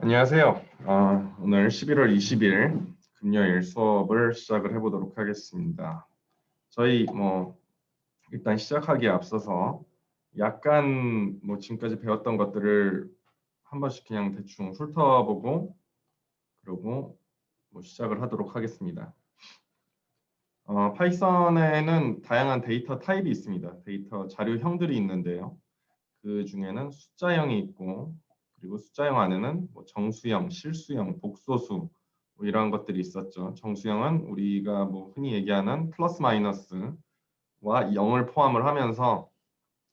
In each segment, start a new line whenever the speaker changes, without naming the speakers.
안녕하세요. 오늘 11월 20일 금요일 수업을 시작을 해보도록 하겠습니다. 저희 일단 시작하기에 앞서서 약간 지금까지 배웠던 것들을 한 번씩 그냥 대충 훑어보고 그러고 시작을 하도록 하겠습니다. 파이썬에는 다양한 데이터 타입이 있습니다. 데이터 자료형들이 있는데요. 그 중에는 숫자형이 있고 그리고 숫자형 안에는 정수형, 실수형, 복소수 이런 것들이 있었죠. 정수형은 우리가 흔히 얘기하는 플러스 마이너스와 0을 포함을 하면서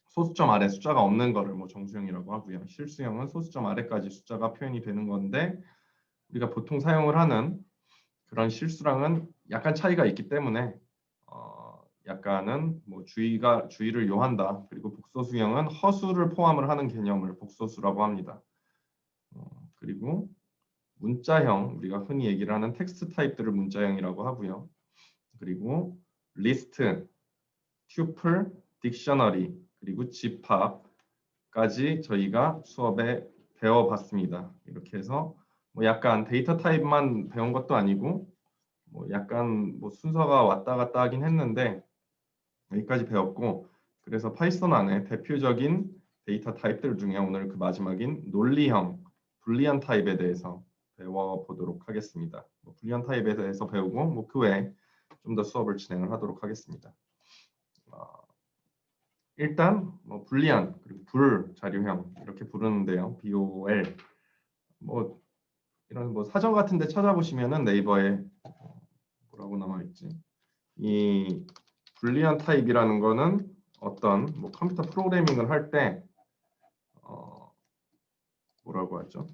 소수점 아래 숫자가 없는 거를 정수형이라고 하고요. 실수형은 소수점 아래까지 숫자가 표현이 되는 건데 우리가 보통 사용을 하는 그런 실수랑은 약간 차이가 있기 때문에 약간은 주의를 요한다. 그리고 복소수형은 허수를 포함을 하는 개념을 복소수라고 합니다. 그리고 문자형, 우리가 흔히 얘기를 하는 텍스트 타입들을 문자형이라고 하고요. 그리고 리스트, 튜플, 딕셔너리, 그리고 집합까지 저희가 수업에 배워봤습니다. 이렇게 해서 약간 데이터 타입만 배운 것도 아니고 약간 순서가 왔다 갔다 하긴 했는데 여기까지 배웠고, 그래서 파이썬 안에 대표적인 데이터 타입들 중에 오늘 그 마지막인 논리형, 불리언 타입에 대해서 배워보도록 하겠습니다. 불리언 타입에 대해서 배우고 그 외에 좀 더 수업을 진행을 하도록 하겠습니다. 일단 불리언 그리고 불 자료형 이렇게 부르는데요. BOL 이런 사전 같은 데 찾아보시면은 네이버에 뭐라고 나와 있지? 이 불리언 타입이라는 거는 어떤 컴퓨터 프로그래밍을 할 때 뭐라고 하죠?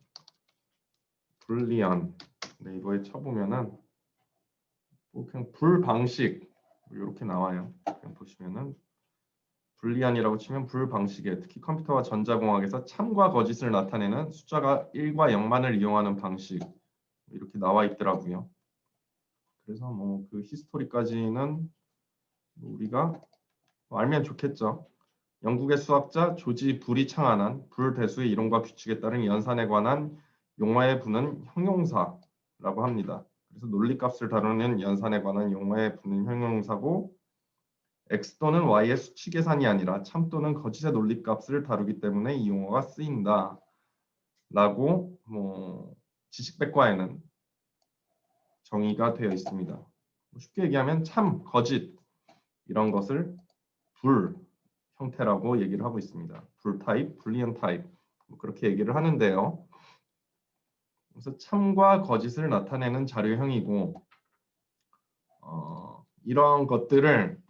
불리언 네이버에 쳐보면은 그냥 불 방식 이렇게 나와요. 그냥 보시면은 불리언이라고 치면 불 방식에 특히 컴퓨터와 전자공학에서 참과 거짓을 나타내는 숫자가 1과 0만을 이용하는 방식 이렇게 나와 있더라고요. 그래서 그 히스토리까지는 우리가 알면 좋겠죠. 영국의 수학자 조지 불이 창안한 불 배수의 이론과 규칙에 따른 연산에 관한 용어의 부는 형용사라고 합니다. 그래서 논리값을 다루는 연산에 관한 용어의 부는 형용사고 x 또는 y의 수치 계산이 아니라 참 또는 거짓의 논리값을 다루기 때문에 이 용어가 쓰인다. 라고 지식백과에는 정의가 되어 있습니다. 쉽게 얘기하면 참, 거짓 이런 것을 불 형태라고 얘기를 하고 있습니다. 불 타입, 불리언 타입 그렇게 얘기를 하는데요. 그래서 참과 거짓을 나타내는 자료형이고 이런 것들을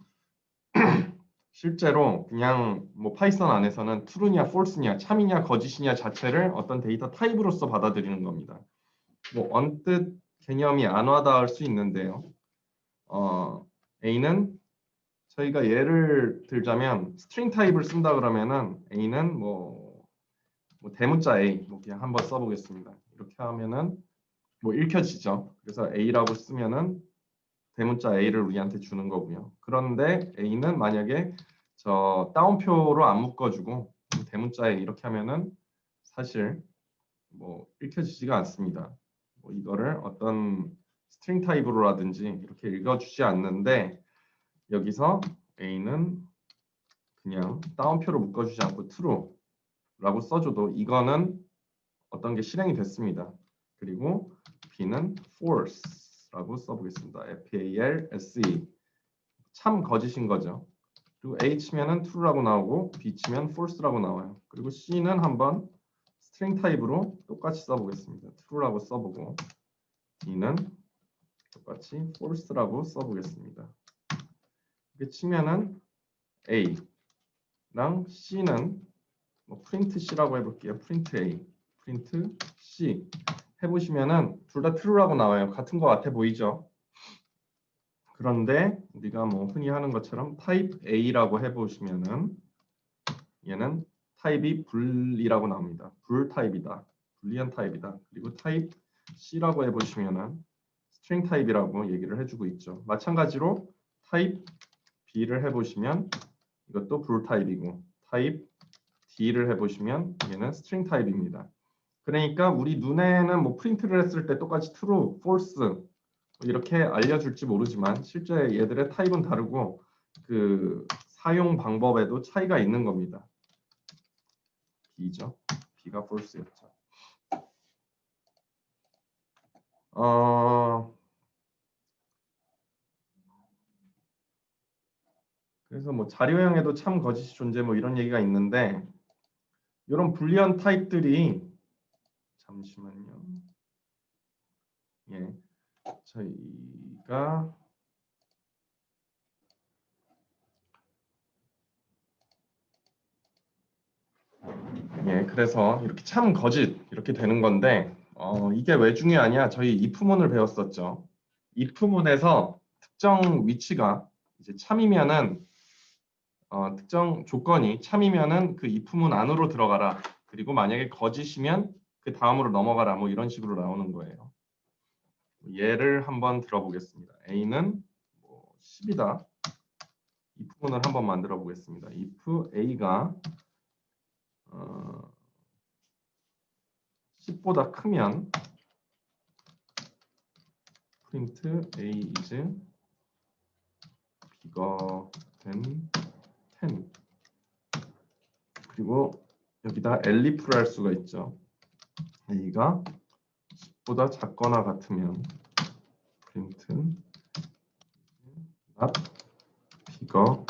실제로 그냥 파이썬 안에서는 true냐 false냐 참이냐 거짓이냐 자체를 어떤 데이터 타입으로서 받아들이는 겁니다. 언뜻 개념이 안 와닿을 수 있는데요. A는 저희가 예를 들자면 스트링 타입을 쓴다 그러면은 A는 대문자 A 그냥 한번 써보겠습니다. 이렇게 하면은 읽혀지죠. 그래서 A라고 쓰면은 대문자 A를 우리한테 주는 거고요. 그런데 A는 만약에 저 따옴표로 안 묶어주고 대문자 A 이렇게 하면은 사실 읽혀지지가 않습니다. 이거를 어떤 스트링 타입으로라든지 이렇게 읽어주지 않는데 여기서 A는 그냥 따옴표로 묶어주지 않고 true라고 써줘도 이거는 어떤 게 실행이 됐습니다. 그리고 B는 false라고 써보겠습니다. F-A-L-S-E 참 거짓인 거죠. 그리고 A 치면은 true라고 나오고 B 치면 false라고 나와요. 그리고 C는 한번 스트링 타입으로 똑같이 써보겠습니다. true라고 써보고 D는 똑같이 false라고 써보겠습니다. 이렇게 치면은 A랑 C는 print C라고 해볼게요. print A, print C 해보시면은 둘 다 true라고 나와요. 같은 거 같아 보이죠? 그런데 우리가 흔히 하는 것처럼 type A라고 해보시면은 얘는 타입이 불이라고 나옵니다. 불 타입이다. 불리언 타입이다. 그리고 타입 C라고 해보시면은 스트링 타입이라고 얘기를 해주고 있죠. 마찬가지로 타입 B를 해보시면 이것도 불 타입이고 타입 D를 해보시면 얘는 스트링 타입입니다. 그러니까 우리 눈에는 뭐 프린트를 했을 때 똑같이 true, false 이렇게 알려줄지 모르지만 실제 얘들의 타입은 다르고 그 사용 방법에도 차이가 있는 겁니다. B죠. B가 false였죠. 그래서 뭐 자료형에도 참 거짓이 존재 뭐 이런 얘기가 있는데 이런 불리언 타입들이 잠시만요. 예, 저희가 그래서 이렇게 참 거짓 이렇게 되는 건데 이게 왜 중요하냐? 저희 if문을 배웠었죠. if문에서 특정 위치가 이제 참이면은 특정 조건이 참이면은 그 if문 안으로 들어가라. 그리고 만약에 거짓이면 그 다음으로 넘어가라. 뭐 이런 식으로 나오는 거예요. 예를 한번 들어보겠습니다. A는 뭐 10이다. if문을 한번 만들어 보겠습니다. if A가 10보다 크면 print A is bigger than 10. 그리고 여기다 elif를 할 수가 있죠. A가 10보다 작거나 같으면 print not bigger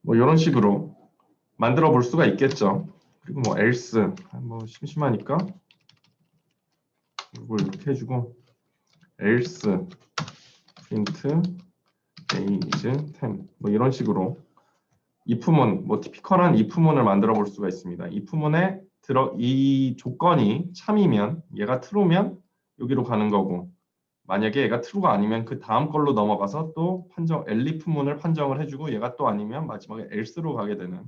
뭐 이런 식으로 만들어 볼 수가 있겠죠. 그리고 뭐 else 뭐 심심하니까 이걸 이렇게 해주고 else print A is 10 뭐 이런 식으로 if문 뭐 티피컬한 if문을 만들어 볼 수가 있습니다. if문에 이 조건이 참이면 얘가 true면 여기로 가는 거고 만약에 얘가 true가 아니면 그 다음 걸로 넘어가서 또 elif문을 판정을 해주고 얘가 또 아니면 마지막에 else로 가게 되는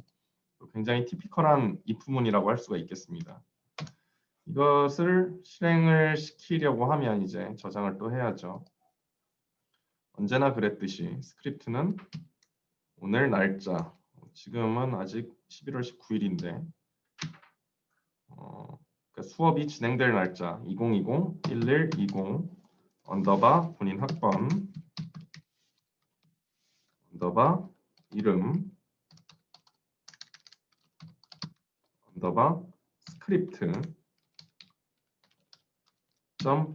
굉장히 티피컬한 if문이라고 할 수가 있겠습니다. 이것을 실행을 시키려고 하면 이제 저장을 또 해야죠. 언제나 그랬듯이 스크립트는 오늘 날짜 지금은 아직 11월 19일인데 그러니까 수업이 진행될 날짜 2020 1120 언더바 본인 학번 언더바 이름 언더바 스크립트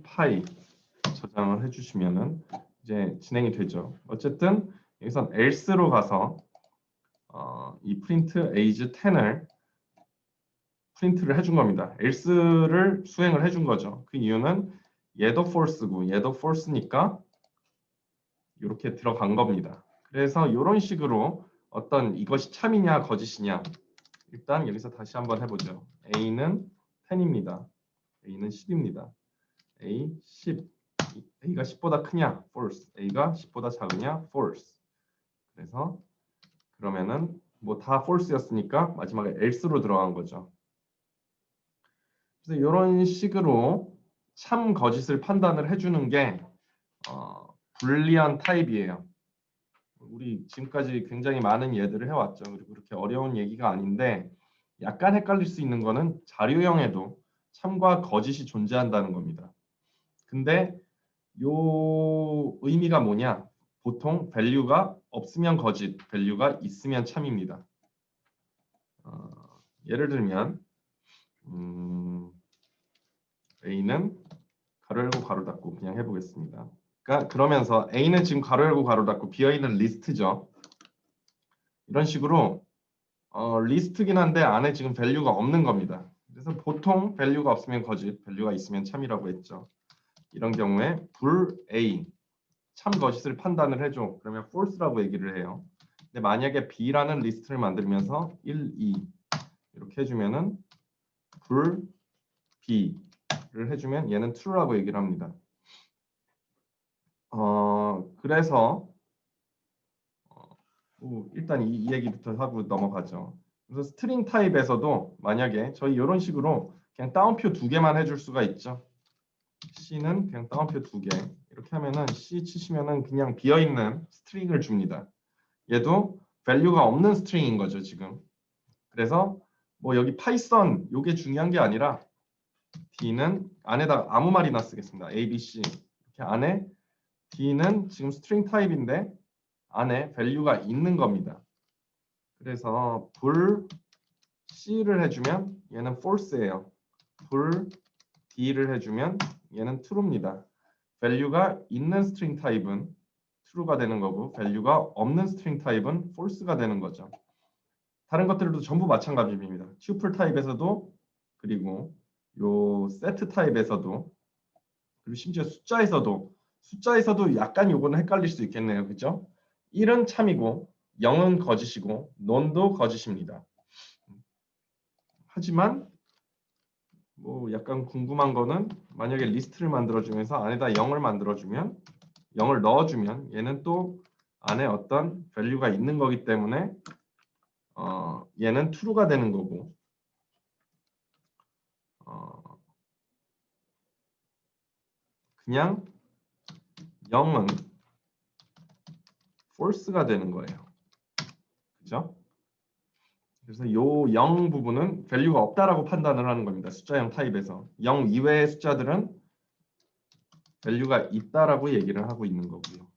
.py 저장을 해주시면은 이제 진행이 되죠. 어쨌든 여기선 else로 가서 이 print age 10을 프린트를 해준 겁니다. else를 수행을 해준 거죠. 그 이유는 얘도 false고 얘도 false니까 이렇게 들어간 겁니다. 그래서 이런 식으로 어떤 이것이 참이냐 거짓이냐 일단 여기서 다시 한번 해보죠. A는 10입니다. A는 10입니다. A 10 A가 10보다 크냐? false. A가 10보다 작으냐? false. 그래서 그러면은 뭐 다 false였으니까 마지막에 else로 들어간 거죠. 그래서 이런 식으로 참 거짓을 판단을 해주는 게 불리언 타입이에요. 우리 지금까지 굉장히 많은 예들을 해왔죠. 그리고 그렇게 어려운 얘기가 아닌데 약간 헷갈릴 수 있는 거는 자료형에도 참과 거짓이 존재한다는 겁니다. 근데 요 의미가 뭐냐? 보통 value가 없으면 거짓, value가 있으면 참입니다. 예를 들면 A는 가로 열고 가로 닫고 그냥 해보겠습니다. 그러니까 그러면서 A는 지금 가로 열고 가로 닫고 비어있는 리스트죠. 이런 식으로 리스트긴 한데 안에 지금 value가 없는 겁니다. 그래서 보통 value가 없으면 거짓, value가 있으면 참이라고 했죠. 이런 경우에 불 A 참 거짓을 판단을 해줘. 그러면 false라고 얘기를 해요. 근데 만약에 B라는 리스트를 만들면서 1, 2 이렇게 해주면은 불 B를 해주면 얘는 true라고 얘기를 합니다. 그래서 일단 이 얘기부터 하고 넘어가죠. 그래서 스트링 타입에서도 만약에 저희 이런 식으로 그냥 따옴표 2개만 해줄 수가 있죠. C는 그냥 따옴표 2개 이렇게 하면은 C 치시면은 그냥 비어있는 스트링을 줍니다. 얘도 value가 없는 스트링인 거죠 지금. 그래서 뭐 여기 파이썬 요게 중요한 게 아니라 D는 안에다가 아무 말이나 쓰겠습니다. A, B, C 이렇게 안에 D는 지금 스트링 타입인데 안에 value가 있는 겁니다. 그래서 불 C를 해주면 얘는 false예요. 불 D를 해주면 얘는 true입니다. value가 있는 스트링 타입은 true가 되는 거고 value가 없는 스트링 타입은 false가 되는 거죠. 다른 것들도 전부 마찬가지입니다. tuple 타입에서도 그리고 요 set 타입에서도 그리고 심지어 숫자에서도 약간 요거는 헷갈릴 수 있겠네요. 그죠? 1은 참이고 0은 거짓이고 none도 거짓입니다. 하지만 뭐 약간 궁금한 거는 만약에 리스트를 만들어주면서 안에다 0을 만들어주면 0을 넣어주면 얘는 또 안에 어떤 value가 있는 거기 때문에 얘는 true가 되는 거고 그냥 0은 false가 되는 거예요. 그죠? 그래서 요 0 부분은 value가 없다라고 판단을 하는 겁니다. 숫자형 타입에서 0 이외의 숫자들은 value가 있다라고 얘기를 하고 있는 거고요.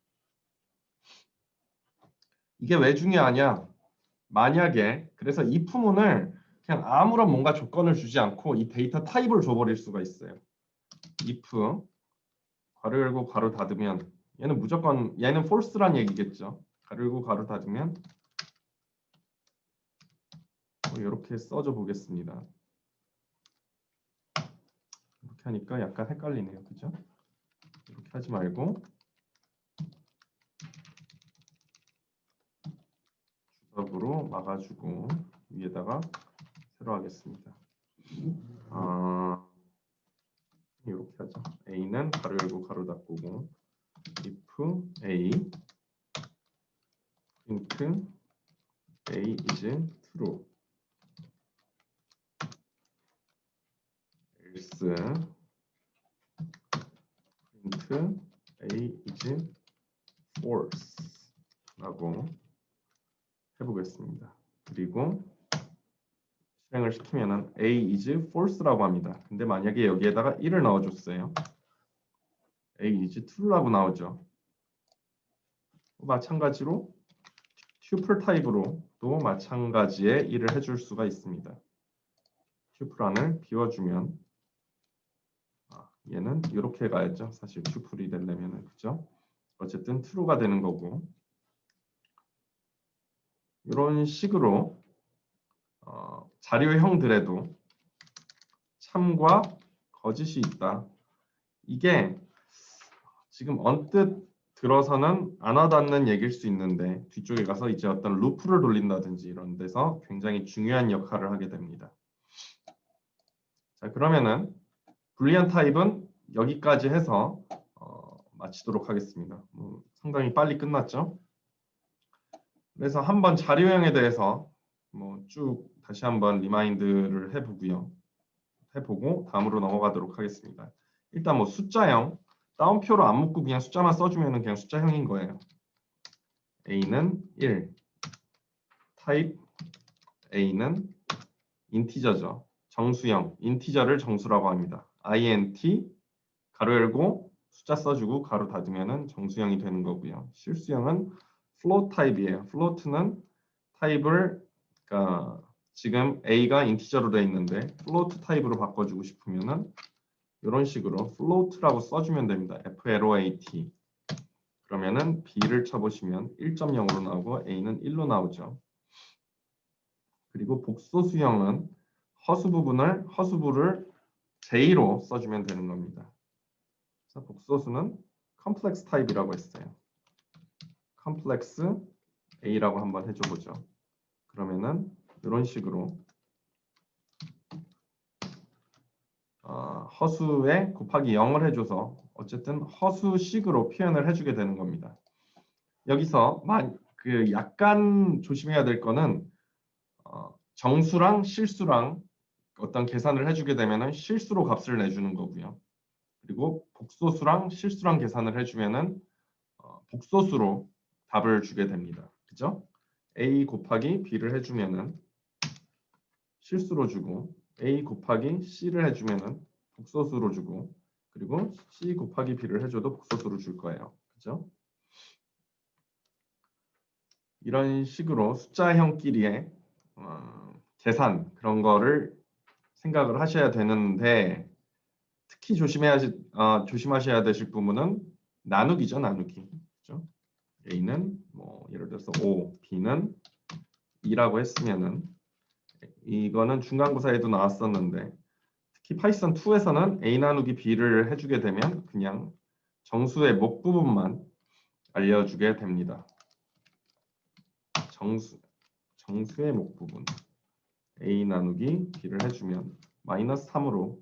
이게 왜 중요하냐? 만약에 그래서 이 if문을 그냥 아무런 뭔가 조건을 주지 않고 이 데이터 타입을 줘버릴 수가 있어요. if 괄호 열고 괄호 닫으면 얘는 무조건 얘는 false란 얘기겠죠. 괄호 열고 괄호 닫으면 이렇게 써줘 보겠습니다. 이렇게 하니까 약간 헷갈리네요. 그죠? 이렇게 하지 말고 주석으로 막아주고 위에다가 새로 하겠습니다. 이렇게 하죠. A는 가로 열고 가로 닫고고 if A print A is true else print A is false 라고 해보겠습니다. 그리고 실행을 시키면은 A is false라고 합니다. 근데 만약에 여기에다가 1을 넣어줬어요. A is true라고 나오죠. 마찬가지로 tuple 타입으로 또 마찬가지의 일을 해줄 수가 있습니다. tuple 안을 비워주면 얘는 이렇게 가야죠. 사실 tuple이 되려면은 그죠? 어쨌든 true가 되는 거고 이런 식으로 자료형들에도 참과 거짓이 있다. 이게 지금 언뜻 들어서는 안 와닿는 얘기일 수 있는데 뒤쪽에 가서 이제 어떤 루프를 돌린다든지 이런 데서 굉장히 중요한 역할을 하게 됩니다. 자, 그러면은 불리한 타입은 여기까지 해서 마치도록 하겠습니다. 상당히 빨리 끝났죠? 그래서 한번 자료형에 대해서 쭉 다시 한번 리마인드를 해보고 다음으로 넘어가도록 하겠습니다. 일단 숫자형 따옴표로 안 묶고 그냥 숫자만 써주면 그냥 숫자형인 거예요. A는 1, 타입 A는 인티저죠. 정수형, 인티저를 정수라고 합니다. int 가로 열고 숫자 써주고 가로 닫으면 정수형이 되는 거고요. 실수형은 float 타입이에요. float는 타입을 그러니까 지금 A가 인티저로 되어 있는데 float 타입으로 바꿔주고 싶으면은 이런 식으로 float라고 써주면 됩니다. float 그러면은 B를 쳐보시면 1.0으로 나오고 A는 1로 나오죠. 그리고 복소수형은 허수부를 J로 써주면 되는 겁니다. 그래서 복소수는 컴플렉스 타입이라고 했어요. 컴플렉스 A라고 한번 해줘보죠. 그러면은 이런 식으로 허수에 곱하기 0을 해줘서 어쨌든 허수식으로 표현을 해주게 되는 겁니다. 여기서 약간 조심해야 될 거는 정수랑 실수랑 어떤 계산을 해주게 되면은 실수로 값을 내주는 거고요. 그리고 복소수랑 실수랑 계산을 해주면은 복소수로 답을 주게 됩니다. 그죠? A 곱하기 B를 해주면은 실수로 주고 A 곱하기 C를 해주면은 복소수로 주고 그리고 C 곱하기 B를 해줘도 복소수로 줄 거예요. 그죠? 이런 식으로 숫자형끼리의 계산 그런 거를 생각을 하셔야 되는데 특히 조심하셔야 되실 부분은 나누기죠, 나누기. 그죠? A는 뭐 예를 들어서 5, B는 2라고 했으면은 이거는 중간고사에도 나왔었는데 특히 파이썬 2에서는 A 나누기 B를 해주게 되면 그냥 정수의 목 부분만 알려주게 됩니다. 정수의 목 부분 A 나누기 B를 해주면 마이너스 3으로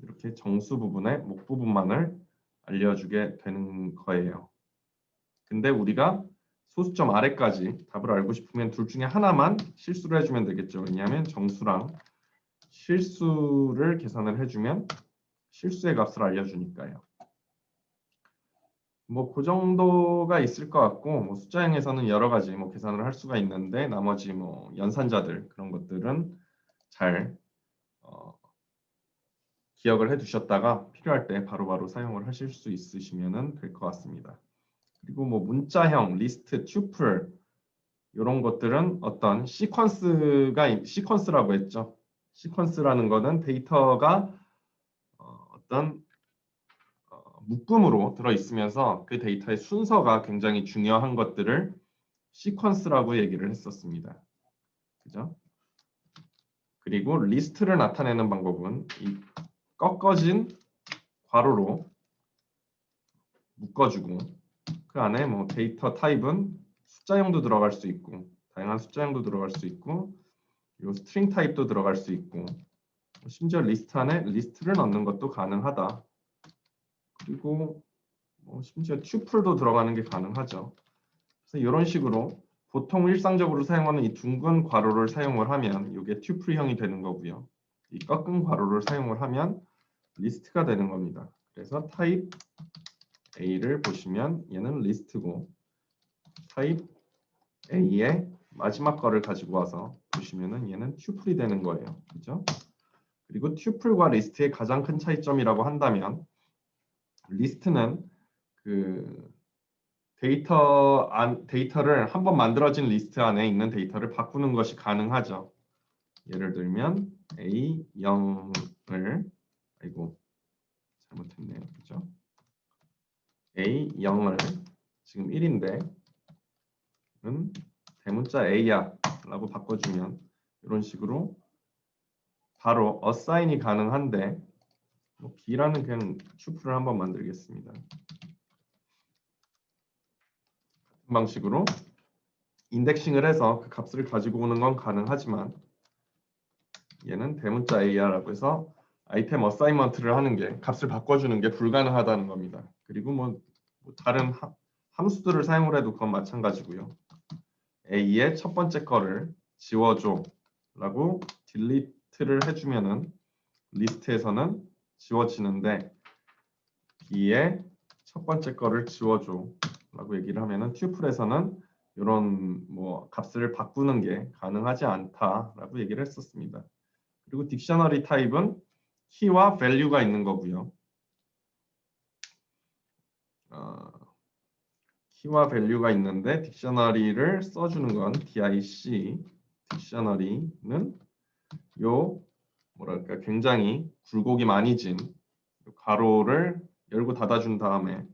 이렇게 정수 부분의 목 부분만을 알려주게 되는 거예요. 근데 우리가 소수점 아래까지 답을 알고 싶으면 둘 중에 하나만 실수를 해주면 되겠죠. 왜냐하면 정수랑 실수를 계산을 해주면 실수의 값을 알려주니까요. 뭐 그 정도가 있을 것 같고 뭐 숫자형에서는 여러 가지 뭐 계산을 할 수가 있는데 나머지 뭐 연산자들 그런 것들은 잘 기억을 해두셨다가 필요할 때 바로바로 사용을 하실 수 있으시면 될 것 같습니다. 그리고 뭐 문자형, 리스트, 튜플 이런 것들은 어떤 시퀀스라고 했죠. 시퀀스라는 거는 데이터가 어떤 묶음으로 들어 있으면서 그 데이터의 순서가 굉장히 중요한 것들을 시퀀스라고 얘기를 했었습니다. 그죠? 그리고 리스트를 나타내는 방법은 이 꺾어진 괄호로 묶어주고 그 안에 뭐 데이터 타입은 숫자형도 들어갈 수 있고 다양한 숫자형도 들어갈 수 있고 요 스트링 타입도 들어갈 수 있고 심지어 리스트 안에 리스트를 넣는 것도 가능하다. 그리고 뭐 심지어 튜플도 들어가는 게 가능하죠. 그래서 이런 식으로 보통 일상적으로 사용하는 이 둥근 괄호를 사용을 하면 이게 튜플형이 되는 거고요. 이 꺾은 괄호를 사용을 하면 리스트가 되는 겁니다. 그래서 타입 A를 보시면 얘는 리스트고 타입 A의 마지막 거를 가지고 와서 보시면은 얘는 튜플이 되는 거예요. 그죠? 그리고 튜플과 리스트의 가장 큰 차이점이라고 한다면 리스트는 그 데이터를 한번 만들어진 리스트 안에 있는 데이터를 바꾸는 것이 가능하죠. 예를 들면 A0을 아이고 잘못했네요. 그죠? A0을 지금 1인데 대문자 A야 라고 바꿔주면 이런 식으로 바로 어사인이 가능한데 뭐 B라는 그냥 튜플을 한번 만들겠습니다. 같은 방식으로 인덱싱을 해서 그 값을 가지고 오는 건 가능하지만 얘는 대문자 A야라고 해서 아이템 어사인먼트를 하는 게 값을 바꿔주는 게 불가능하다는 겁니다. 그리고 뭐 다른 함수들을 사용을 해도 그건 마찬가지고요. A의 첫 번째 거를 지워줘 라고 딜리트를 해주면은 리스트에서는 지워지는데 B의 첫 번째 거를 지워줘 라고 얘기를 하면은 튜플에서는 이런 뭐 값을 바꾸는 게 가능하지 않다라고 얘기를 했었습니다. 그리고 딕셔너리 타입은 키와 value가 있는 거고요. 키와 value가 있는데 딕셔너리를 써주는 건 dic 딕셔너리는 요 뭐랄까 굉장히 굴곡이 많이 진 가로를 열고 닫아준 다음에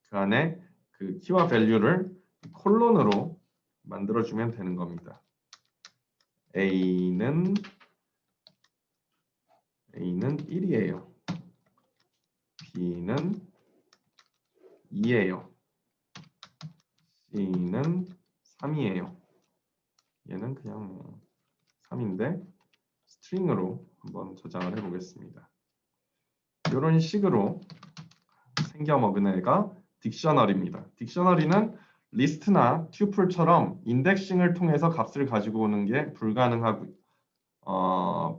그 안에 그 키와 value를 콜론으로 만들어주면 되는 겁니다. A는 1이에요. B는 2예요. C는 3이에요. 얘는 그냥 뭐 3인데 스트링으로 한번 저장을 해보겠습니다. 이런 식으로 생겨먹은 애가 딕셔너리입니다. 딕셔너리는 리스트나 튜플처럼 인덱싱을 통해서 값을 가지고 오는 게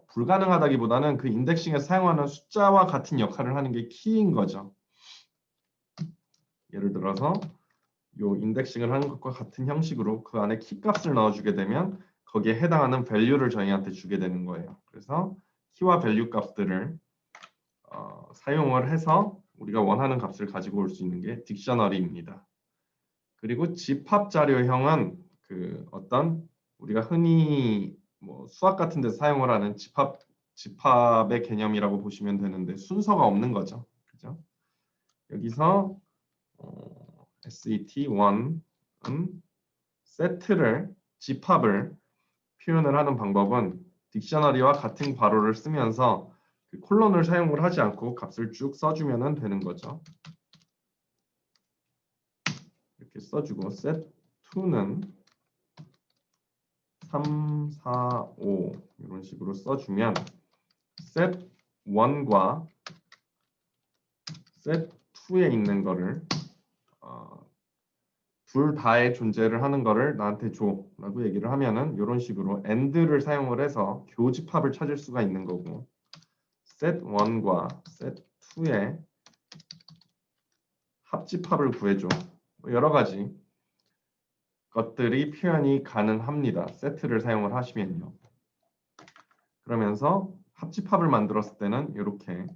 불가능하다기보다는 그 인덱싱에 사용하는 숫자와 같은 역할을 하는 게 키인 거죠. 예를 들어서 요 인덱싱을 하는 것과 같은 형식으로 그 안에 키 값을 넣어주게 되면 거기에 해당하는 value를 저희한테 주게 되는 거예요. 그래서 키와 value 값들을 사용을 해서 우리가 원하는 값을 가지고 올 수 있는 게 딕셔너리입니다. 그리고 집합 자료형은 그 어떤 우리가 흔히 뭐 수학 같은 데 사용을 하는 집합의 개념이라고 보시면 되는데 순서가 없는 거죠. 그죠? 여기서 SET1은 세트를 집합을 표현을 하는 방법은 딕셔너리와 같은 괄호를 쓰면서 그 콜론을 사용을 하지 않고 값을 쭉 써주면 되는 거죠. 이렇게 써주고 set2는 3, 4, 5 이런 식으로 써주면 set1과 set2에 있는 거를 둘 다의 존재를 하는 거를 나한테 줘 라고 얘기를 하면은 이런 식으로 AND를 사용을 해서 교집합을 찾을 수가 있는 거고 set1과 set2의 합집합을 구해줘. 여러 가지 것들이 표현이 가능합니다. 세트를 사용을 하시면요. 그러면서 합집합을 만들었을 때는 이렇게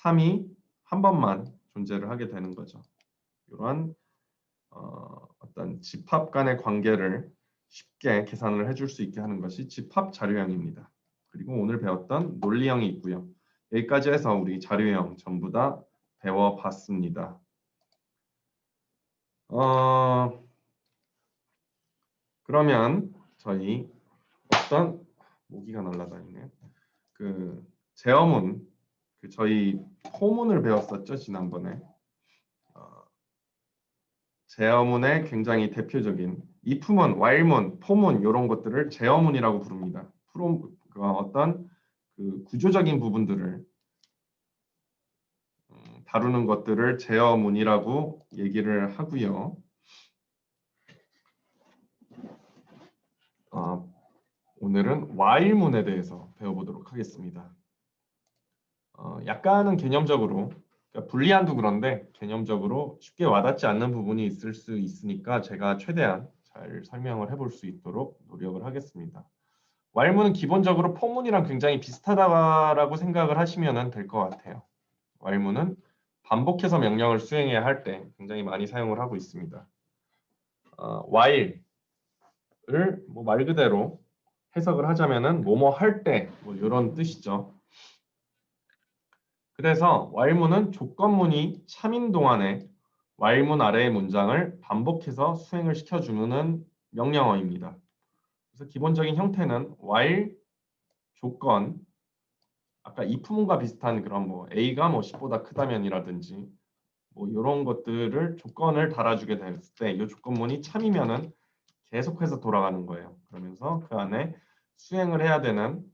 3이 한 번만 존재를 하게 되는 거죠. 이러한 어떤 집합 간의 관계를 쉽게 계산을 해줄 수 있게 하는 것이 집합 자료형입니다. 그리고 오늘 배웠던 논리형이 있고요. 여기까지 해서 우리 자료형 전부 다 배워봤습니다. 그러면 저희 어떤 모기가 날아다니네요. 그 제어문, 그 저희 포문을 배웠었죠 지난번에. 제어문의 굉장히 대표적인 if문, while문, for문 이런 것들을 제어문이라고 부릅니다. 어떤 그 구조적인 부분들을 다루는 것들을 제어문이라고 얘기를 하고요. 오늘은 while문에 대해서 배워보도록 하겠습니다. 약간은 개념적으로 그러니까 불리한도 그런데 개념적으로 쉽게 와닿지 않는 부분이 있을 수 있으니까 제가 최대한 잘 설명을 해볼 수 있도록 노력을 하겠습니다. while문은 기본적으로 for문이랑 굉장히 비슷하다고 생각을 하시면 될 것 같아요. while문은 반복해서 명령을 수행해야 할 때 굉장히 많이 사용을 하고 있습니다. while을 뭐 말 그대로 해석을 하자면은 뭐뭐 할 때 뭐 이런 뜻이죠. 그래서 while문은 조건문이 참인 동안에 while문 아래의 문장을 반복해서 수행을 시켜주는 명령어입니다. 그래서 기본적인 형태는 while 조건, 아까 if문과 비슷한 그런 뭐 a가 뭐 10보다 크다면이라든지 뭐 이런 것들을 조건을 달아주게 됐을 때 이 조건문이 참이면은 계속해서 돌아가는 거예요. 그러면서 그 안에 수행을 해야 되는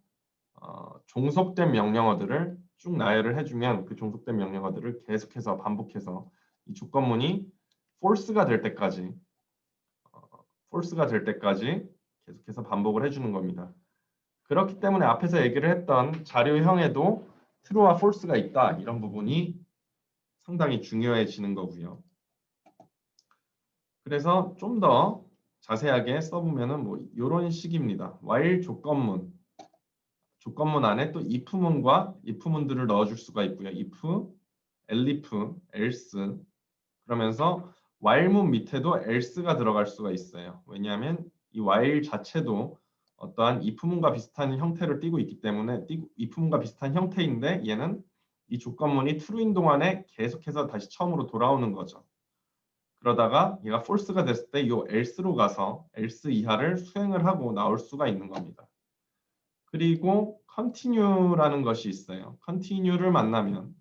종속된 명령어들을 쭉 나열을 해주면 그 종속된 명령어들을 계속해서 반복해서 이 조건문이 false가 될 때까지 계속해서 반복을 해주는 겁니다. 그렇기 때문에 앞에서 얘기를 했던 자료형에도 true와 false가 있다 이런 부분이 상당히 중요해지는 거고요. 그래서 좀 더 자세하게 써보면은 뭐 이런 식입니다. while 조건문 안에 또 if문과 if문들을 넣어줄 수가 있고요. if, elif, else 그러면서 while문 밑에도 else가 들어갈 수가 있어요. 왜냐하면 이 while 자체도 어떠한 if문과 비슷한 형태를 띠고 있기 때문에 if문과 비슷한 형태인데 얘는 이 조건문이 true인 동안에 계속해서 다시 처음으로 돌아오는 거죠. 그러다가 얘가 false가 됐을 때 이 else로 가서 else 이하를 수행을 하고 나올 수가 있는 겁니다. 그리고 continue라는 것이 있어요. continue를 만나면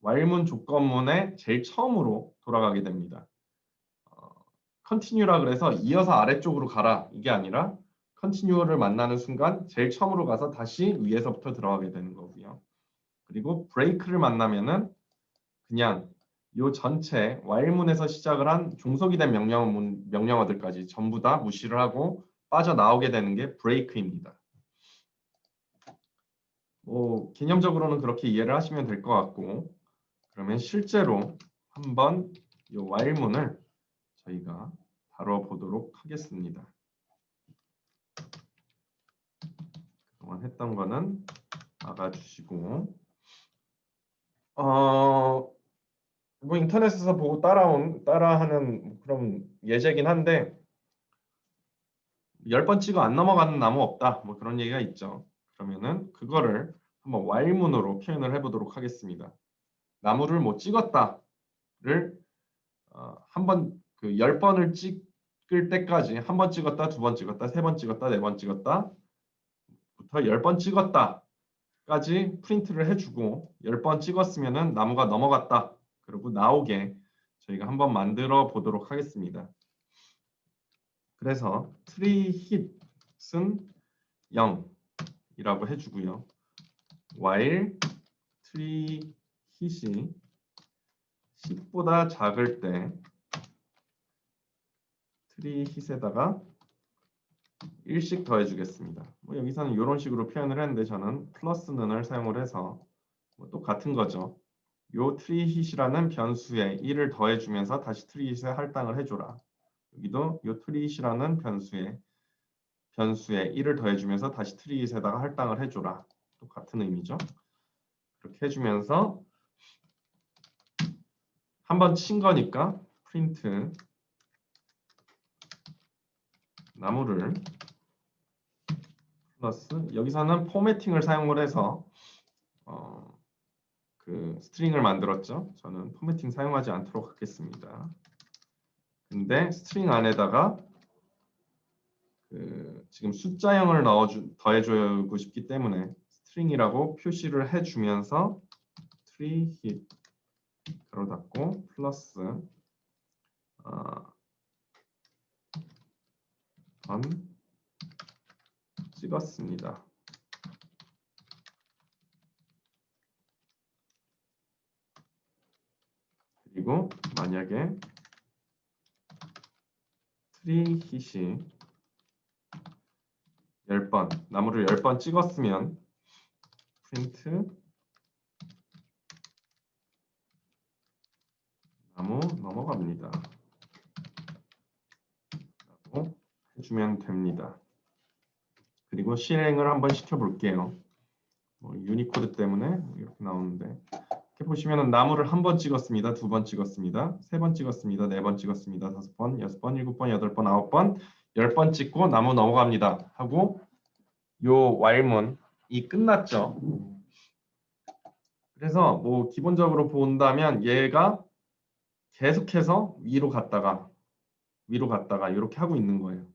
while문 조건문의 제일 처음으로 돌아가게 됩니다. continue라 그래서 이어서 아래쪽으로 가라 이게 아니라 continue를 만나는 순간 제일 처음으로 가서 다시 위에서부터 들어가게 되는 거고요. 그리고 break를 만나면은 그냥 요 전체 while문에서 시작을 한 종속이 된 명령어들까지 전부 다 무시를 하고 빠져나오게 되는 게 break입니다. 뭐 개념적으로는 그렇게 이해를 하시면 될 것 같고 그러면 실제로 한번 이 while문을 저희가 다뤄보도록 하겠습니다. 그동안 했던 거는 막아주시고 뭐 인터넷에서 보고 따라하는 그런 예제긴 한데 10번 찍어 안 넘어가는 나무 없다. 뭐 그런 얘기가 있죠. 그러면은 그거를 한번 while문으로 표현을 해보도록 하겠습니다. 나무를 뭐 찍었다를 한번 그 10번을 찍을 때까지 한 번 찍었다, 두 번 찍었다, 세 번 찍었다, 네 번 찍었다 부터 10번 찍었다까지 프린트를 해주고 10번 찍었으면은 나무가 넘어갔다. 그리고 나오게 저희가 한번 만들어 보도록 하겠습니다. 그래서 tree hit은 0이라고 해주고요. while tree hit이 10보다 작을 때 tree hit에다가 1씩 더해주겠습니다. 뭐 여기서는 이런 식으로 표현을 했는데 저는 플러스 는을 사용을 해서 뭐 또 같은 거죠. 요 tree hit이라는 변수에 1을 더해주면서 다시 tree hit에 할당을 해줘라. 여기도 요 tree hit이라는 변수에 1을 더해주면서 다시 tree hit에다가 할당을 해줘라. 또 같은 의미죠. 그렇게 해주면서 한번 친 거니까 프린트 나무를 플러스 여기서는 포매팅을 사용을 해서 그 스트링을 만들었죠. 저는 포매팅 사용하지 않도록 하겠습니다. 근데 스트링 안에다가 그 지금 숫자형을 더해주고 싶기 때문에 스트링이라고 표시를 해주면서 tree hit 가로 닫고 플러스 번 찍었습니다. 그리고 만약에 tree hit이 10번, 나무를 10번 찍었으면 프린트 나무 넘어갑니다. 라고 해주면 됩니다. 그리고 실행을 한번 시켜볼게요. 뭐 유니코드 때문에 이렇게 나오는데 이렇게 보시면은 나무를 한 번 찍었습니다. 두 번 찍었습니다. 세 번 찍었습니다. 네 번 찍었습니다. 다섯 번, 여섯 번, 일곱 번, 여덟 번, 아홉 번, 10번 찍고 나무 넘어갑니다. 하고 요 while문이 끝났죠. 그래서 뭐 기본적으로 본다면 얘가 계속해서 위로 갔다가 이렇게 하고 있는 거예요.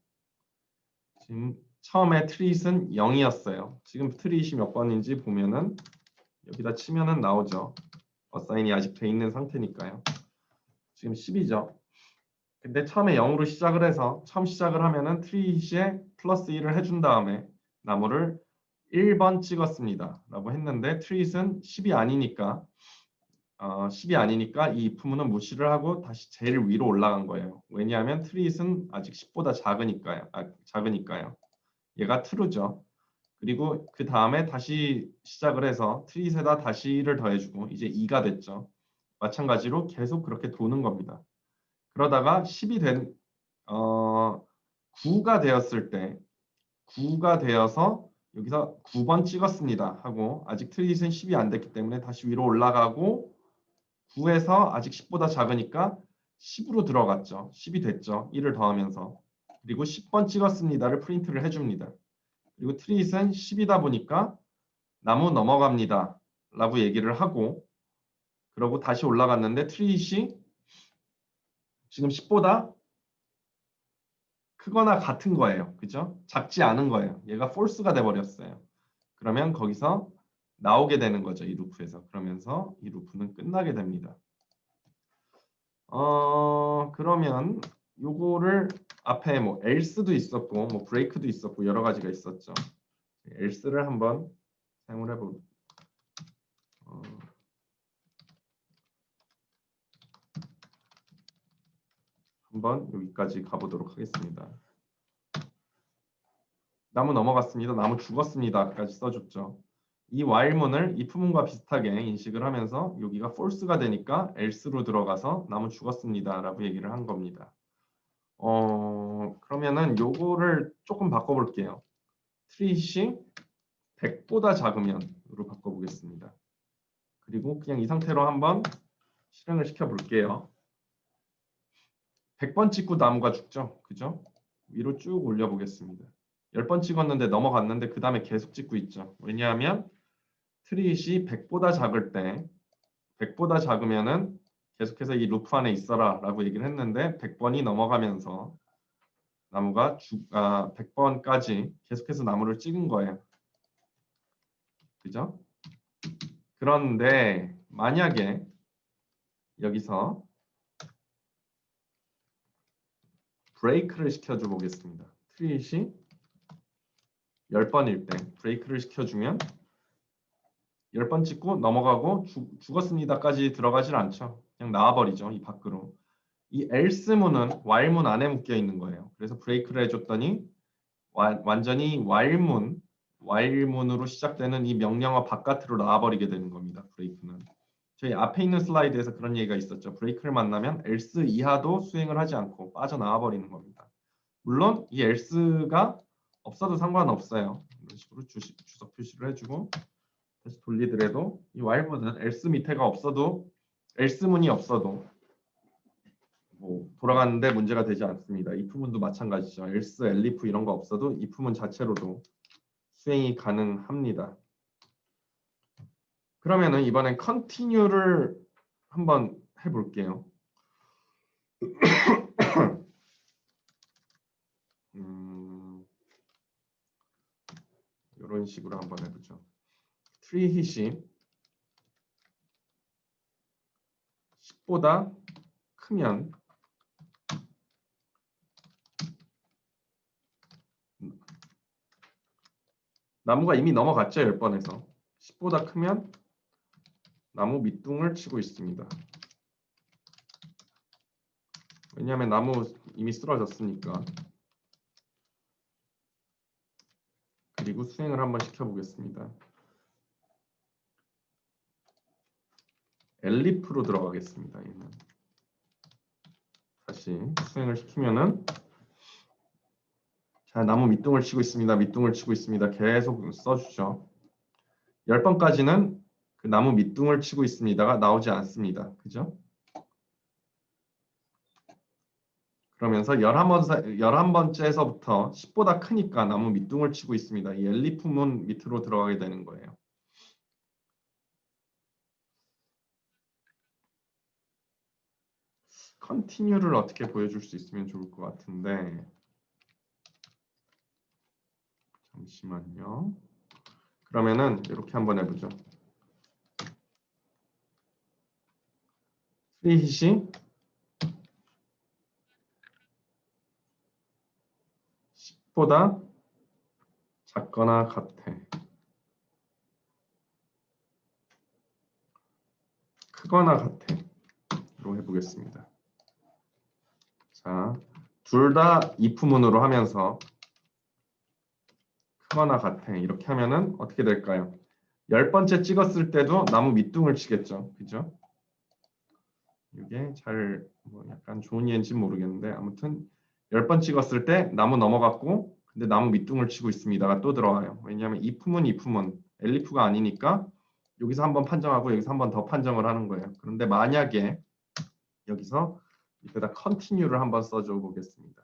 지금 처음에 트릿은 0이었어요. 지금 트릿이 몇 번인지 보면은 여기다 치면은 나오죠. 어사인이 아직 돼 있는 상태니까요. 지금 10이죠. 근데 처음에 0으로 시작을 해서 처음 시작을 하면은 트릿에 플러스 1을 해준 다음에 나무를 1번 찍었습니다. 라고 했는데 트릿은 10이 아니니까 10이 아니니까 이 if문은 무시를 하고 다시 제일 위로 올라간 거예요. 왜냐하면 트릿은 아직 10보다 작으니까요. 얘가 true죠. 그리고 그 다음에 다시 시작을 해서 트릿에다 다시 1을 더해주고 이제 2가 됐죠. 마찬가지로 계속 그렇게 도는 겁니다. 그러다가 10이 9가 되었을 때 9가 되어서 여기서 9번 찍었습니다 하고 아직 트릿은 10이 안 됐기 때문에 다시 위로 올라가고 9에서 아직 10보다 작으니까 10으로 들어갔죠. 10이 됐죠. 1을 더하면서. 그리고 10번 찍었습니다를 프린트를 해줍니다. 그리고 트릿은 10이다 보니까 나무 넘어갑니다. 라고 얘기를 하고 그러고 다시 올라갔는데 트릿이 지금 10보다 크거나 같은 거예요. 그죠? 작지 않은 거예요. 얘가 false가 돼버렸어요. 그러면 거기서 나오게 되는 거죠. 이 루프에서. 그러면서 이 루프는 끝나게 됩니다. 그러면 요거를 앞에 뭐 else도 있었고 뭐 break도 있었고 여러 가지가 있었죠. else를 한번 사용을 해볼게요. 한번 여기까지 가보도록 하겠습니다. 나무 넘어갔습니다. 나무 죽었습니다.까지 써줬죠. 이 while문을 if문과 비슷하게 인식을 하면서 여기가 false가 되니까 else로 들어가서 나무 죽었습니다라고 얘기를 한 겁니다. 그러면은 요거를 조금 바꿔볼게요. 트릿이 100보다 작으면으로 바꿔보겠습니다. 그리고 그냥 이 상태로 한번 실행을 시켜볼게요. 100번 찍고 나무가 죽죠. 그죠? 위로 쭉 올려보겠습니다. 10번 찍었는데 넘어갔는데 그 다음에 계속 찍고 있죠. 왜냐하면 트릿이 100보다 작을 때 100보다 작으면은 계속해서 이 루프 안에 있어라 라고 얘기를 했는데 100번이 넘어가면서 나무가 100번까지 계속해서 나무를 찍은 거예요. 그죠? 그런데 만약에 여기서 브레이크를 시켜줘 보겠습니다. 트릿이 10번일 때 브레이크를 시켜주면 10번 찍고 넘어가고 죽었습니다까지 들어가질 않죠. 그냥 나와버리죠. 이 밖으로. 이 else문은 while문 안에 묶여 있는 거예요. 그래서 브레이크를 해줬더니 완전히 while문으로 시작되는 이 명령어 바깥으로 나와버리게 되는 겁니다. 브레이크는. 저희 앞에 있는 슬라이드에서 그런 얘기가 있었죠. 브레이크를 만나면 else 이하도 수행을 하지 않고 빠져나와 버리는 겁니다. 물론 이 else가 없어도 상관없어요. 이런 식으로 주석 표시를 해주고 다시 돌리더라도 이 while문은 else 밑에가 없어도 else문이 없어도 뭐 돌아가는데 문제가 되지 않습니다. if문도 마찬가지죠. else, elif 이런 거 없어도 if문 자체로도 수행이 가능합니다. 그러면은 이번엔 continue를 한번 해볼게요. 이런 식으로 한번 해보죠. tree hit이 10보다 크면 나무가 이미 넘어갔죠. 10번에서 10보다 크면 나무 밑둥을 치고 있습니다. 왜냐하면 나무 이미 쓰러졌으니까. 그리고 수행을 한번 시켜보겠습니다. 엘리프로 들어가겠습니다. 얘는. 다시 수행을 시키면은 자, 나무 밑둥을 치고 있습니다. 밑둥을 치고 있습니다. 계속 써주죠. 10번까지는 그 나무 밑둥을 치고 있습니다가 나오지 않습니다. 그죠? 그러면서 11번째에서부터 10보다 크니까 나무 밑둥을 치고 있습니다. 이 엘리프문 밑으로 들어가게 되는 거예요. 컨티뉴를 어떻게 보여줄 수 있으면 좋을 것 같은데 잠시만요. 그러면은 이렇게 한번 해보죠. 트리힛이 10보다 작거나 같아. 크거나 같아. 로 해보겠습니다. 자, 둘 다 if문으로 하면서 크거나 같아. 이렇게 하면은 어떻게 될까요? 10번째 찍었을 때도 나무 밑둥을 치겠죠. 그죠? 이게 잘 뭐 약간 좋은 예인지 모르겠는데 아무튼 10번 찍었을 때 나무 넘어갔고 근데 나무 밑둥을 치고 있습니다가 또 들어와요. 왜냐하면 if문 elif가 아니니까 여기서 한번 판정하고 여기서 한번 더 판정을 하는 거예요. 그런데 만약에 여기서 이때다 continue를 한번 써줘 보겠습니다.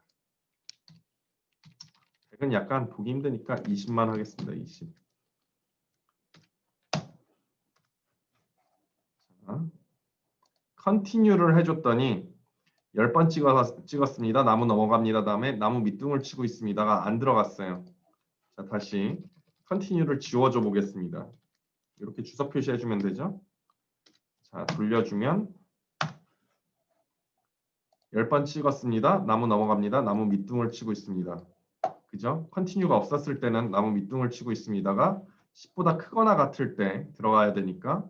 100은 약간 보기 힘드니까 20만 하겠습니다. 20. 자, continue를 해줬더니 10번 찍었습니다. 나무 넘어갑니다. 다음에 나무 밑둥을 치고 있습니다가 안 들어갔어요. 자, 다시 continue를 지워줘 보겠습니다. 이렇게 주석 표시해주면 되죠. 자, 돌려주면 10번 찍었습니다. 나무 넘어갑니다. 나무 밑둥을 치고 있습니다. 그죠? continue가 없었을 때는 나무 밑둥을 치고 있습니다가 10보다 크거나 같을 때 들어가야 되니까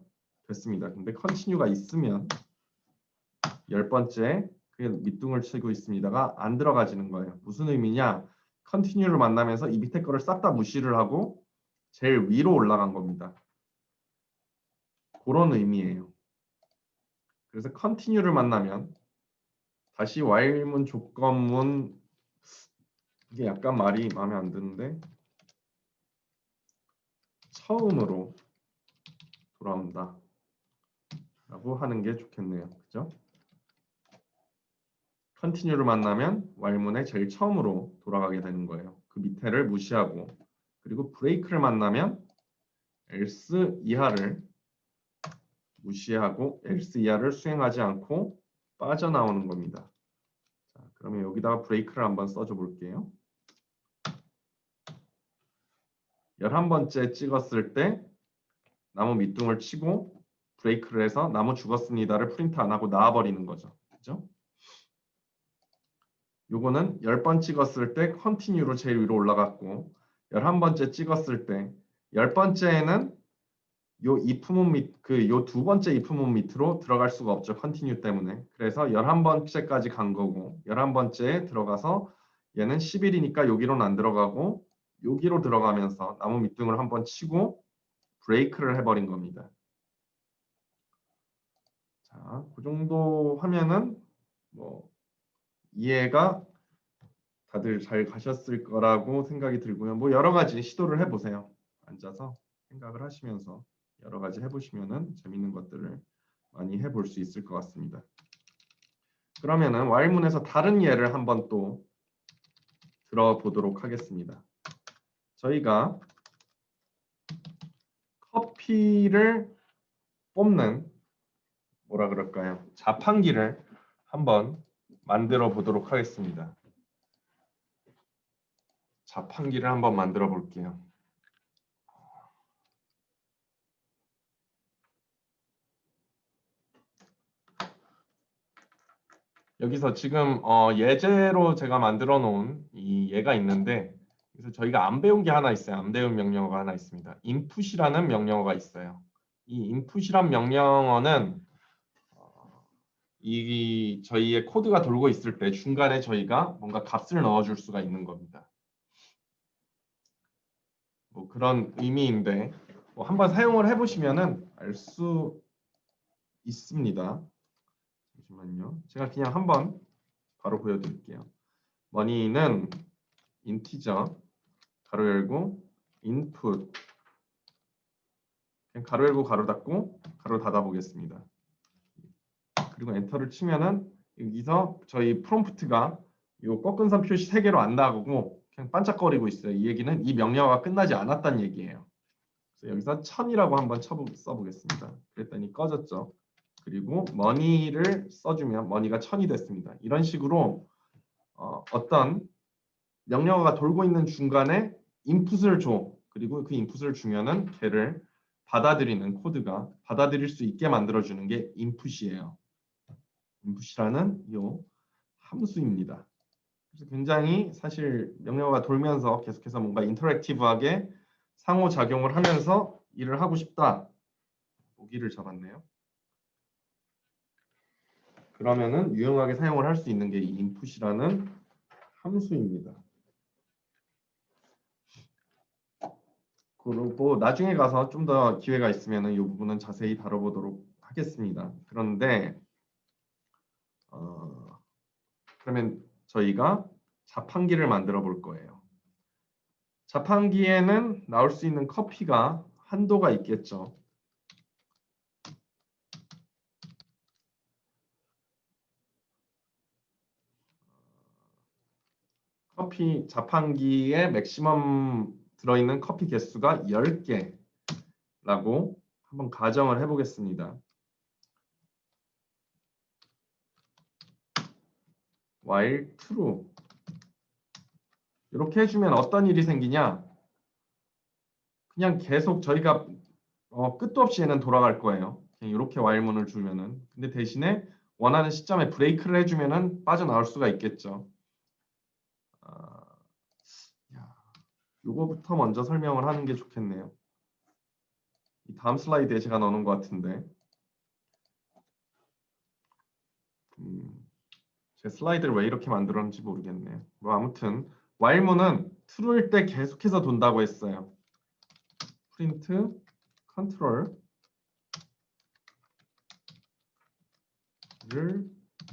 됐습니다. 근데 continue가 있으면 10번째 그 밑둥을 치고 있습니다가 안 들어가지는 거예요. 무슨 의미냐? continue를 만나면서 이 밑에 거를 싹 다 무시를 하고 제일 위로 올라간 겁니다. 그런 의미예요. 그래서 continue를 만나면 다시 while문 조건문 이게 약간 말이 마음에 안 드는데 처음으로 돌아온다 라고 하는 게 좋겠네요. 그죠? continue를 만나면 while문의 제일 처음으로 돌아가게 되는 거예요. 그 밑에를 무시하고, 그리고 break를 만나면 else 이하를 무시하고 else 이하를 수행하지 않고 빠져나오는 겁니다. 자, 그러면 여기다가 break를 한번 써줘 볼게요. 11번째 찍었을 때 나무 밑둥을 치고 브레이크를 해서 나무 죽었습니다를 프린트 안 하고 나와버리는 거죠. 그죠? 요거는 10번 찍었을 때 continue로 제일 위로 올라갔고 11번째 찍었을 때 10번째에는 요 if문 요 두 번째 if문 밑으로 들어갈 수가 없죠. continue 때문에. 그래서 11번째까지 간 거고 11번째에 들어가서 얘는 11이니까 여기로는 안 들어가고 여기로 들어가면서 나무 밑둥을 한번 치고 브레이크를 해버린 겁니다. 자, 그 정도 하면은 뭐 이해가 다들 잘 가셨을 거라고 생각이 들고요. 뭐 여러 가지 시도를 해보세요. 앉아서 생각을 하시면서 여러 가지 해보시면은 재밌는 것들을 많이 해볼 수 있을 것 같습니다. 그러면은 while문에서 다른 예를 한번 또 들어보도록 하겠습니다. 저희가 커피를 뽑는 뭐라 그럴까요? 자판기를 한번 만들어 보도록 하겠습니다. 자판기를 한번 만들어 볼게요. 여기서 지금 예제로 제가 만들어 놓은 이 예가 있는데 그래서 저희가 안 배운 게 하나 있어요. 안 배운 명령어가 하나 있습니다. input이라는 명령어가 있어요. 이 input이란 명령어는 이 저희의 코드가 돌고 있을 때 중간에 저희가 뭔가 값을 넣어줄 수가 있는 겁니다. 뭐 그런 의미인데 뭐 한번 사용을 해보시면은 알 수 있습니다. 잠시만요. 제가 그냥 한번 바로 보여드릴게요. money는 인티저 가로 열고 input 그냥 가로 열고 가로 닫고 가로 닫아 보겠습니다. 그리고 엔터를 치면은 여기서 저희 프롬프트가 이 꺾은 선 표시 3개로 안 나가고 그냥 반짝거리고 있어요. 이 얘기는 이 명령어가 끝나지 않았다는 얘기예요. 그래서 여기서 1000이라고 한번 써보겠습니다. 그랬더니 꺼졌죠. 그리고 money를 써주면 money가 1000이 됐습니다. 이런 식으로 어떤 명령어가 돌고 있는 중간에 인풋을 줘. 그리고 그 인풋을 주면은 걔를 받아들이는 코드가 받아들일 수 있게 만들어주는 게 인풋이에요. 인풋이라는 이 함수입니다. 그래서 굉장히 사실 명령어가 돌면서 계속해서 뭔가 인터랙티브하게 상호작용을 하면서 일을 하고 싶다. 보기를 잡았네요. 그러면은 유용하게 사용을 할 수 있는 게 이 인풋이라는 함수입니다. 그리고 나중에 가서 좀 더 기회가 있으면 이 부분은 자세히 다뤄보도록 하겠습니다. 그런데 그러면 저희가 자판기를 만들어 볼 거예요. 자판기에는 나올 수 있는 커피가 한도가 있겠죠. 커피 자판기에 맥시멈 들어있는 커피 개수가 10개라고 한번 가정을 해보겠습니다. while true 이렇게 해주면 어떤 일이 생기냐? 그냥 계속 저희가 끝도 없이 얘는 돌아갈 거예요. 그냥 이렇게 while문을 주면은. 근데 대신에 원하는 시점에 브레이크를 해주면은 빠져나올 수가 있겠죠. 요거부터 먼저 설명을 하는 게 좋겠네요. 이 다음 슬라이드에 제가 넣는 것 같은데 제 슬라이드를 왜 이렇게 만들었는지 모르겠네요. 뭐 아무튼 while문은 true일 때 계속해서 돈다고 했어요. print control를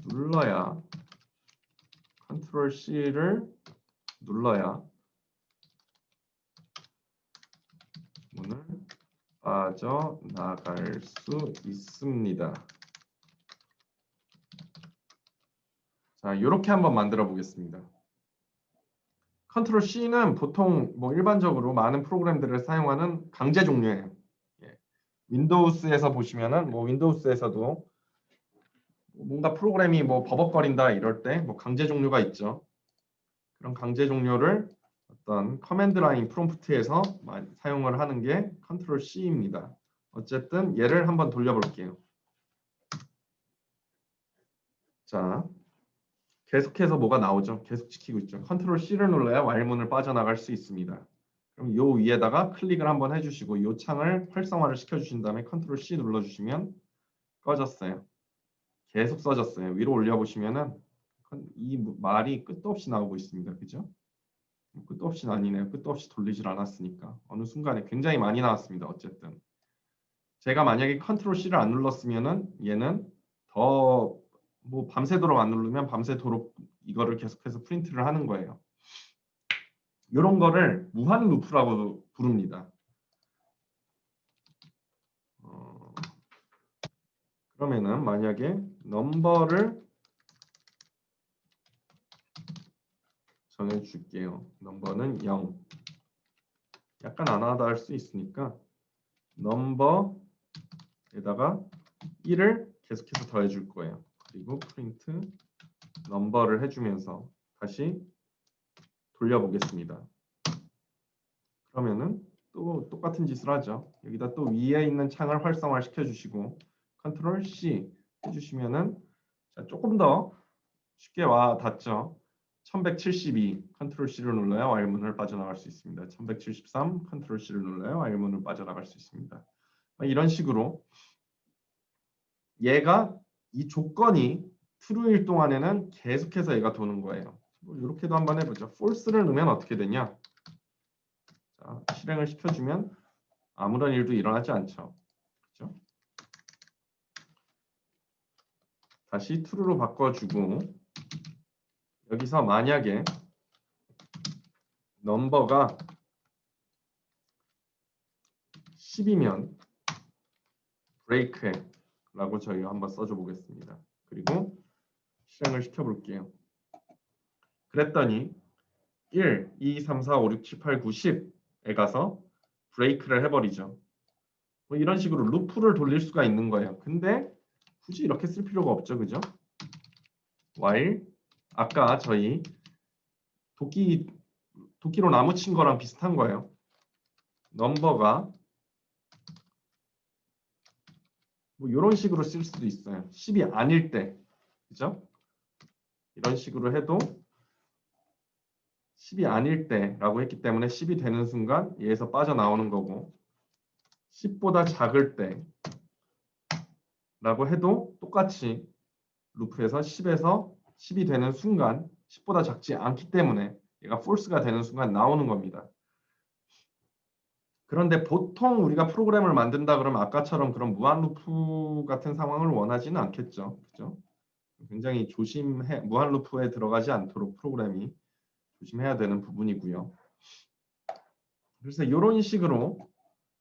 눌러야 컨트롤 C를 눌러야 문을 빠져나갈 수 있습니다. 자, 이렇게 한번 만들어 보겠습니다. 컨트롤 C는 보통 뭐 일반적으로 많은 프로그램들을 사용하는 강제 종료예요. 예. 윈도우스에서 보시면은 뭐 윈도우스에서도 뭔가 프로그램이 뭐 버벅거린다 이럴 때 뭐 강제 종료가 있죠. 그런 강제 종료를 어떤 커맨드 라인 프롬프트에서 사용을 하는 게 컨트롤 C입니다. 어쨌든 얘를 한번 돌려볼게요. 자, 계속해서 뭐가 나오죠? 계속 지키고 있죠. 컨트롤 C를 눌러야 Y문을 빠져나갈 수 있습니다. 그럼 요 위에다가 클릭을 한번 해주시고 요 창을 활성화를 시켜주신 다음에 컨트롤 C 눌러주시면 꺼졌어요. 계속 써졌어요. 위로 올려보시면은 이 말이 끝도 없이 나오고 있습니다. 그죠? 끝도 없이 아니네요. 끝도 없이 돌리질 않았으니까 어느 순간에 굉장히 많이 나왔습니다. 어쨌든 제가 만약에 컨트롤 C를 안 눌렀으면은 얘는 더 뭐 밤새도록 안 누르면 밤새도록 이거를 계속해서 프린트를 하는 거예요. 이런 거를 무한 루프라고 부릅니다. 그러면은 만약에 넘버를 정해줄게요. 넘버는 0. 약간 안 하다 할 수 있으니까 넘버에다가 1을 계속해서 더해줄 거예요. 그리고 프린트 넘버를 해주면서 다시 돌려보겠습니다. 그러면은 또 똑같은 짓을 하죠. 여기다 또 위에 있는 창을 활성화 시켜주시고 컨트롤 C 해주시면은 자, 조금 더 쉽게 와 닿죠. 1172 컨트롤 C를 눌러야 Y문을 빠져나갈 수 있습니다. 1173 컨트롤 C를 눌러야 Y문을 빠져나갈 수 있습니다. 이런 식으로 얘가 이 조건이 true일 동안에는 계속해서 얘가 도는 거예요. 이렇게도 한번 해보죠. false를 넣으면 어떻게 되냐? 자, 실행을 시켜주면 아무런 일도 일어나지 않죠. 그렇죠? 다시 true로 바꿔주고 여기서 만약에 넘버가 10이면 break라고 저희가 한번 써줘 보겠습니다. 그리고 실행을 시켜볼게요. 그랬더니 1, 2, 3, 4, 5, 6, 7, 8, 9, 10에 가서 브레이크를 해버리죠. 뭐 이런 식으로 루프를 돌릴 수가 있는 거예요. 근데 굳이 이렇게 쓸 필요가 없죠. 그죠? while 아까 저희 도끼로 나무 친 거랑 비슷한 거예요. 넘버가 뭐 이런 식으로 쓸 수도 있어요. 10이 아닐 때. 그죠? 이런 식으로 해도 10이 아닐 때라고 했기 때문에 10이 되는 순간 얘에서 빠져나오는 거고 10보다 작을 때라고 해도 똑같이 루프에서 10에서 10이 되는 순간 10보다 작지 않기 때문에 얘가 false가 되는 순간 나오는 겁니다. 그런데 보통 우리가 프로그램을 만든다 그러면 아까처럼 그런 무한 루프 같은 상황을 원하지는 않겠죠. 그죠? 굉장히 무한 루프에 들어가지 않도록 프로그램이 조심해야 되는 부분이고요. 그래서 이런 식으로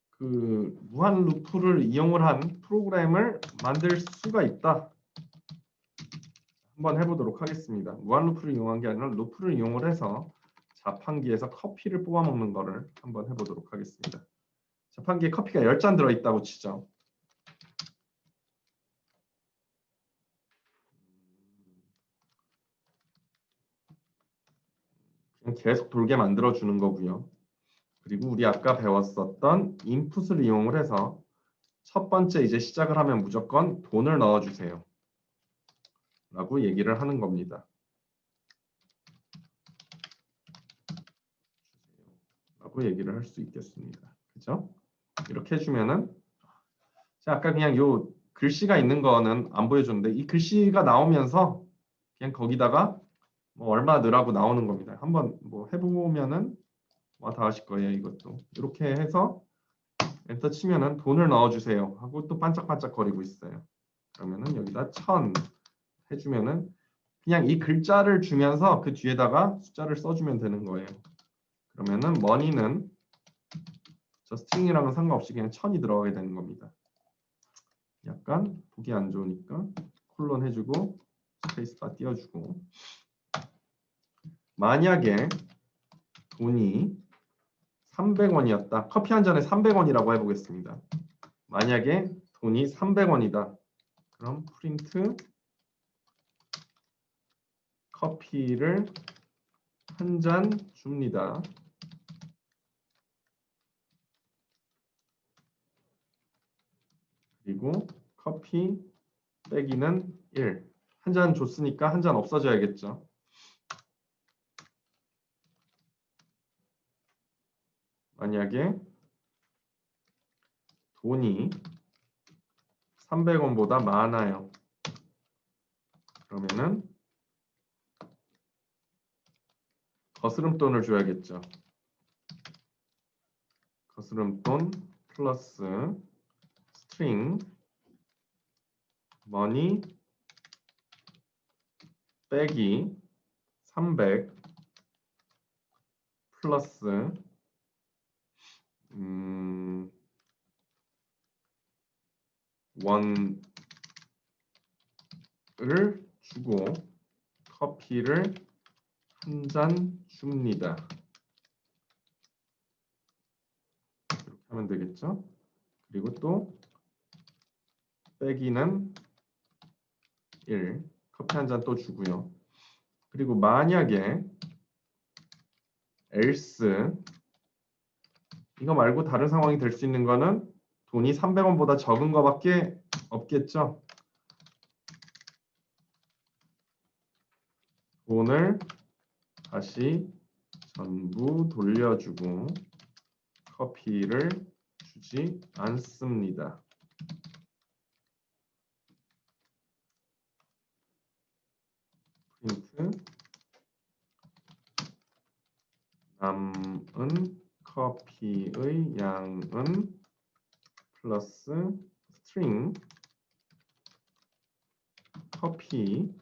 그 무한 루프를 이용을 한 프로그램을 만들 수가 있다. 한번 해보도록 하겠습니다. 무한 루프를 이용한 게 아니라 루프를 이용을 해서 자판기에서 커피를 뽑아 먹는 거를 한번 해보도록 하겠습니다. 자판기에 커피가 10잔 들어있다고 치죠. 그냥 계속 돌게 만들어 주는 거고요. 그리고 우리 아까 배웠었던 인풋을 이용을 해서 첫 번째 이제 시작을 하면 무조건 돈을 넣어주세요. 라고 얘기를 하는 겁니다. 라고 얘기를 할 수 있겠습니다. 그죠? 이렇게 해주면은 자, 아까 그냥 요 글씨가 있는 거는 안 보여줬는데 이 글씨가 나오면서 그냥 거기다가 뭐 얼마 넣으라고 나오는 겁니다. 한번 뭐 해보면은 와 다 하실 거예요. 이것도 이렇게 해서 엔터 치면은 돈을 넣어주세요 하고 또 반짝반짝 거리고 있어요. 그러면은 여기다 1000 해주면은 그냥 이 글자를 주면서 그 뒤에다가 숫자를 써주면 되는 거예요. 그러면은 money는 저 스트링이랑은 상관없이 그냥 1000이 들어가게 되는 겁니다. 약간 보기 안 좋으니까 콜론 해주고 스페이스 바 띄워주고, 만약에 돈이 300원이었다. 커피 한 잔에 300원이라고 해보겠습니다. 만약에 돈이 300원이다. 그럼 프린트 커피를 한 잔 줍니다. 그리고 커피 빼기는 1. 한 잔 줬으니까 한 잔 없어져야겠죠. 만약에 돈이 300원보다 많아요. 그러면은 거스름돈을 줘야겠죠. 거스름돈 플러스 스트링 머니 빼기 300 플러스 원을 주고 커피를 한 잔 줍니다. 이렇게 하면 되겠죠. 그리고 또 빼기는 1, 커피 한 잔 또 주고요. 그리고 만약에 else 이거 말고 다른 상황이 될 수 있는 거는 돈이 300원보다 적은 거밖에 없겠죠. 돈을 다시 전부 돌려주고 커피를 주지 않습니다. 프린트 남은 커피의 양은 플러스 스트링 커피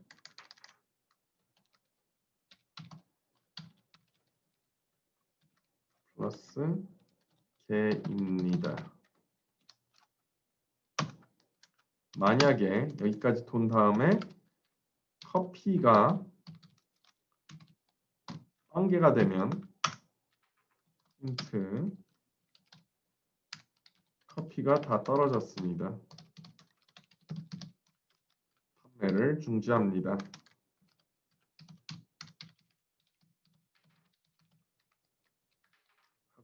플러스 개입니다. 만약에 여기까지 돈 다음에 커피가 1000개가 되면 힌트 커피가 다 떨어졌습니다. 판매를 중지합니다.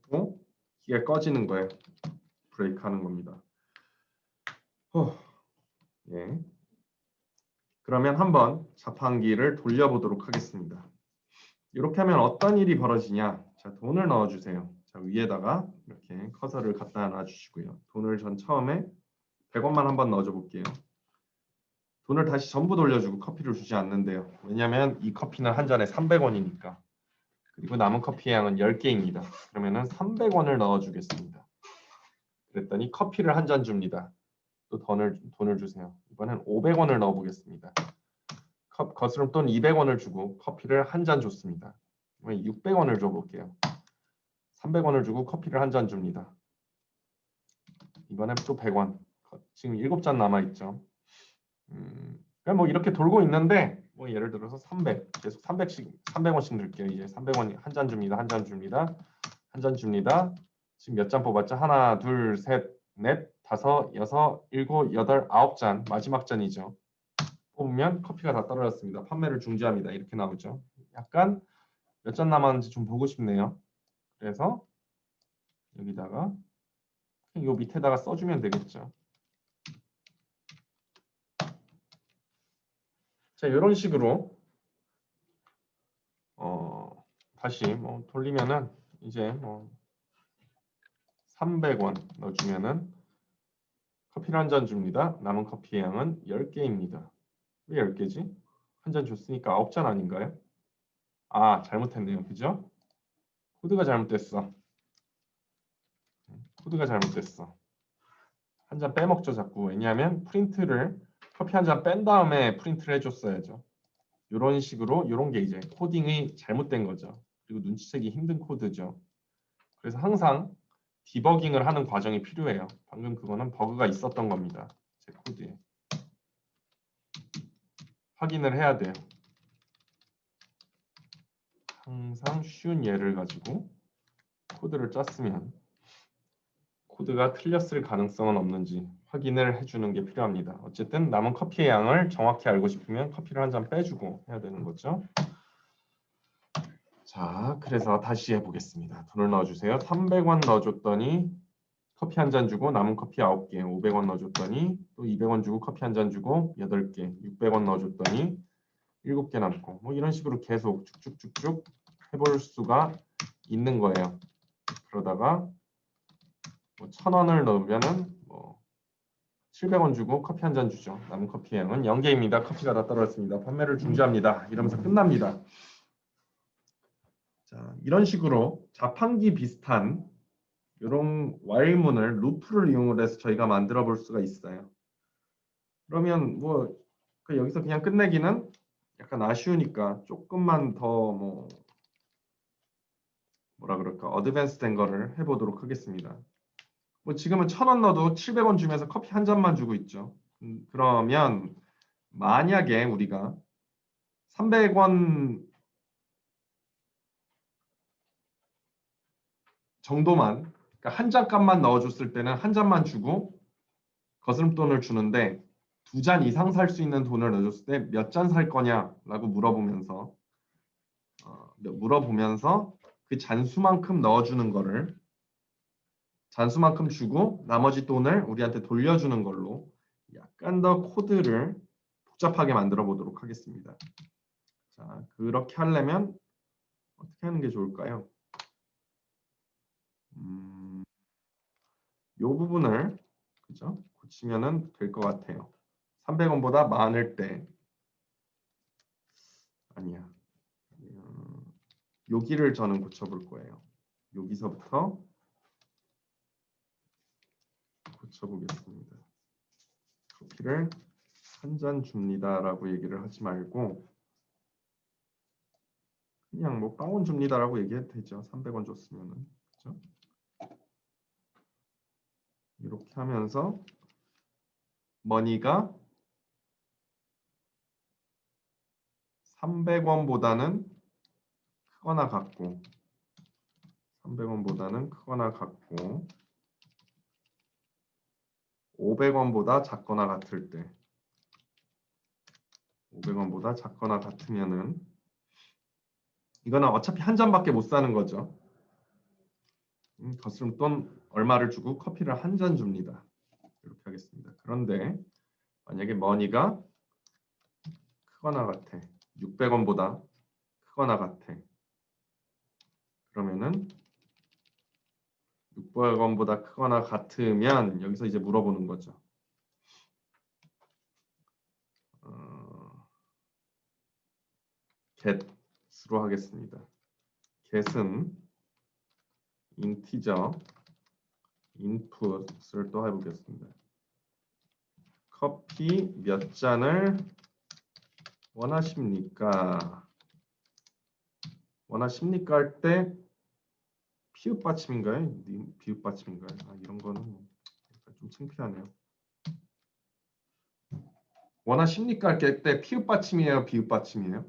하고 기계 꺼지는 거예요. 브레이크 하는 겁니다. 예. 그러면 한번 자판기를 돌려보도록 하겠습니다. 이렇게 하면 어떤 일이 벌어지냐? 자, 돈을 넣어주세요. 자, 위에다가 이렇게 커서를 갖다 놔주시고요. 돈을 전 처음에 100원만 한번 넣어줘 볼게요. 돈을 다시 전부 돌려주고 커피를 주지 않는데요. 왜냐하면 이 커피는 한 잔에 300원이니까. 그리고 남은 커피의 양은 10개입니다. 그러면은 300원을 넣어주겠습니다. 그랬더니 커피를 한 잔 줍니다. 또 돈을 주세요. 이번엔 500원을 넣어보겠습니다. 거스름돈 200원을 주고 커피를 한 잔 줬습니다. 600원을 줘볼게요. 300원을 주고 커피를 한 잔 줍니다. 이번엔 또 100원. 지금 7잔 남아있죠. 그러니까 뭐 이렇게 돌고 있는데 뭐 예를 들어서 300 계속 300원씩 넣을게요. 이제 300원 한 잔 줍니다. 한 잔 줍니다. 한 잔 줍니다. 지금 몇 잔 뽑았죠? 하나, 둘, 셋, 넷, 다섯, 여섯, 일곱, 여덟, 9잔 마지막 잔이죠. 뽑으면 커피가 다 떨어졌습니다. 판매를 중지합니다. 이렇게 나오죠. 약간 몇 잔 남았는지 좀 보고 싶네요. 그래서 여기다가 이 밑에다가 써주면 되겠죠. 자, 이런 식으로 다시 뭐 돌리면은 이제 뭐 300원 넣어주면은 커피를 한 잔 줍니다. 남은 커피의 양은 10개입니다. 왜 10개지? 한 잔 줬으니까 9잔 아닌가요? 아, 잘못했네요. 그죠? 코드가 잘못됐어. 코드가 잘못됐어. 한 잔 빼먹죠, 자꾸. 왜냐하면 프린트를 커피 한 잔 뺀 다음에 프린트를 해줬어야죠. 이런 식으로 이런 게 이제 코딩이 잘못된 거죠. 그리고 눈치채기 힘든 코드죠. 그래서 항상 디버깅을 하는 과정이 필요해요. 방금 그거는 버그가 있었던 겁니다. 제 코드에. 확인을 해야 돼요. 항상 쉬운 예를 가지고 코드를 짰으면 코드가 틀렸을 가능성은 없는지 확인을 해주는 게 필요합니다. 어쨌든 남은 커피의 양을 정확히 알고 싶으면 커피를 한 잔 빼주고 해야 되는 거죠. 자, 그래서 다시 해보겠습니다. 돈을 넣어주세요. 300원 넣어줬더니 커피 한 잔 주고 남은 커피 9개, 500원 넣어줬더니 또 200원 주고 커피 한 잔 주고 8개, 600원 넣어줬더니 7개 남고 뭐 이런 식으로 계속 쭉쭉쭉쭉 해볼 수가 있는 거예요. 그러다가 뭐 1000원을 넣으면은 뭐 700원 주고 커피 한 잔 주죠. 남은 커피 양은 0개입니다. 커피가 다 떨어졌습니다. 판매를 중지합니다. 이러면서 끝납니다. 자, 이런 식으로 자판기 비슷한 이런 while문을 루프를 이용해서 저희가 만들어 볼 수가 있어요. 그러면 뭐 여기서 그냥 끝내기는 약간 아쉬우니까 조금만 더 뭐라 그럴까 어드밴스 된 거를 해보도록 하겠습니다. 뭐 지금은 1000원 넣어도 700원 주면서 커피 한 잔만 주고 있죠. 그러면 만약에 우리가 300원 정도만 그러니까 한 잔 값만 넣어줬을 때는 한 잔만 주고 거스름돈을 주는데 2잔 이상 살 수 있는 돈을 넣어줬을 때 몇 잔 살 거냐라고 물어보면서 그 잔수만큼 넣어주는 거를 잔수만큼 주고 나머지 돈을 우리한테 돌려주는 걸로 약간 더 코드를 복잡하게 만들어 보도록 하겠습니다. 자, 그렇게 하려면 어떻게 하는 게 좋을까요? 이 부분을 그죠? 고치면은 될 것 같아요. 300원보다 많을 때 아니야. 여기를 저는 고쳐볼 거예요. 여기서부터 고쳐보겠습니다. 커피를 한 잔 줍니다라고 얘기를 하지 말고 그냥 뭐 빵원 줍니다라고 얘기해도 되죠. 300원 줬으면은 그렇죠? 이렇게 하면서 머니가 300원보다는 크거나 같고 300원보다는 크거나 같고 500원보다 작거나 같을 때 500원보다 작거나 같으면은 이거는 어차피 한 잔밖에 못 사는 거죠. 거스름돈 얼마를 주고 커피를 한 잔 줍니다. 이렇게 하겠습니다. 그런데 만약에 머니가 크거나 같아. 600원보다 크거나 같아. 그러면은 600원보다 크거나 같으면 여기서 이제 물어보는 거죠. get으로 하겠습니다. get은 인티저 input을 또 해보겠습니다. 커피 몇 잔을 원하십니까? 원하십니까 할 때 피읍 받침인가요? 비읍 받침인가요? 아, 이런 거는 좀 창피하네요. 원하십니까 할 때 피읍 받침이에요, 비읍 받침이에요?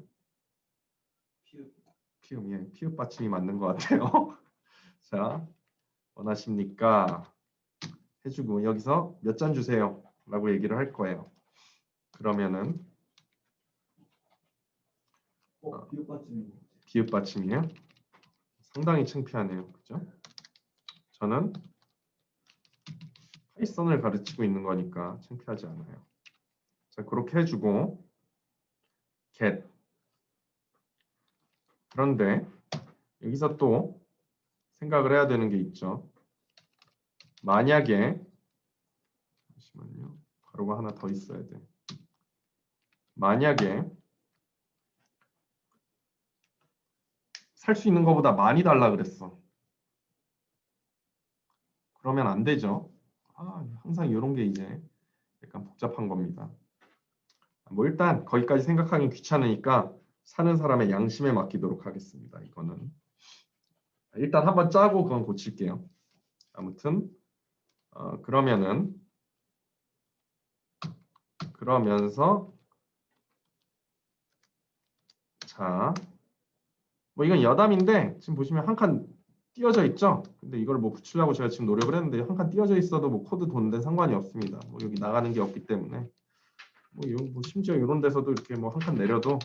피읍이에요. 피읍 받침이 맞는 것 같아요. 자, 원하십니까? 해주고 여기서 몇 잔 주세요 라고 얘기를 할 거예요. 그러면은 비읍 받침이에요? 상당히 창피하네요. 그죠? 저는 파이썬을 가르치고 있는 거니까 창피하지 않아요. 자, 그렇게 해주고 get. 그런데 여기서 또 생각을 해야 되는 게 있죠. 만약에 잠시만요. 가로가 하나 더 있어야 돼. 만약에 살 수 있는 것보다 많이 달라 그랬어. 그러면 안 되죠. 항상 이런 게 이제 약간 복잡한 겁니다. 뭐 일단 거기까지 생각하기 귀찮으니까 사는 사람의 양심에 맡기도록 하겠습니다. 이거는 일단 한번 짜고 그건 고칠게요. 아무튼 그러면서 자, 뭐 이건 여담인데 지금 보시면 한 칸 띄어져 있죠. 근데 이걸 뭐 붙이려고 제가 지금 노력을 했는데 한 칸 띄어져 있어도 뭐 코드 도는데 상관이 없습니다. 뭐 여기 나가는 게 없기 때문에 뭐 심지어 이런 데서도 이렇게 뭐 한 칸 내려도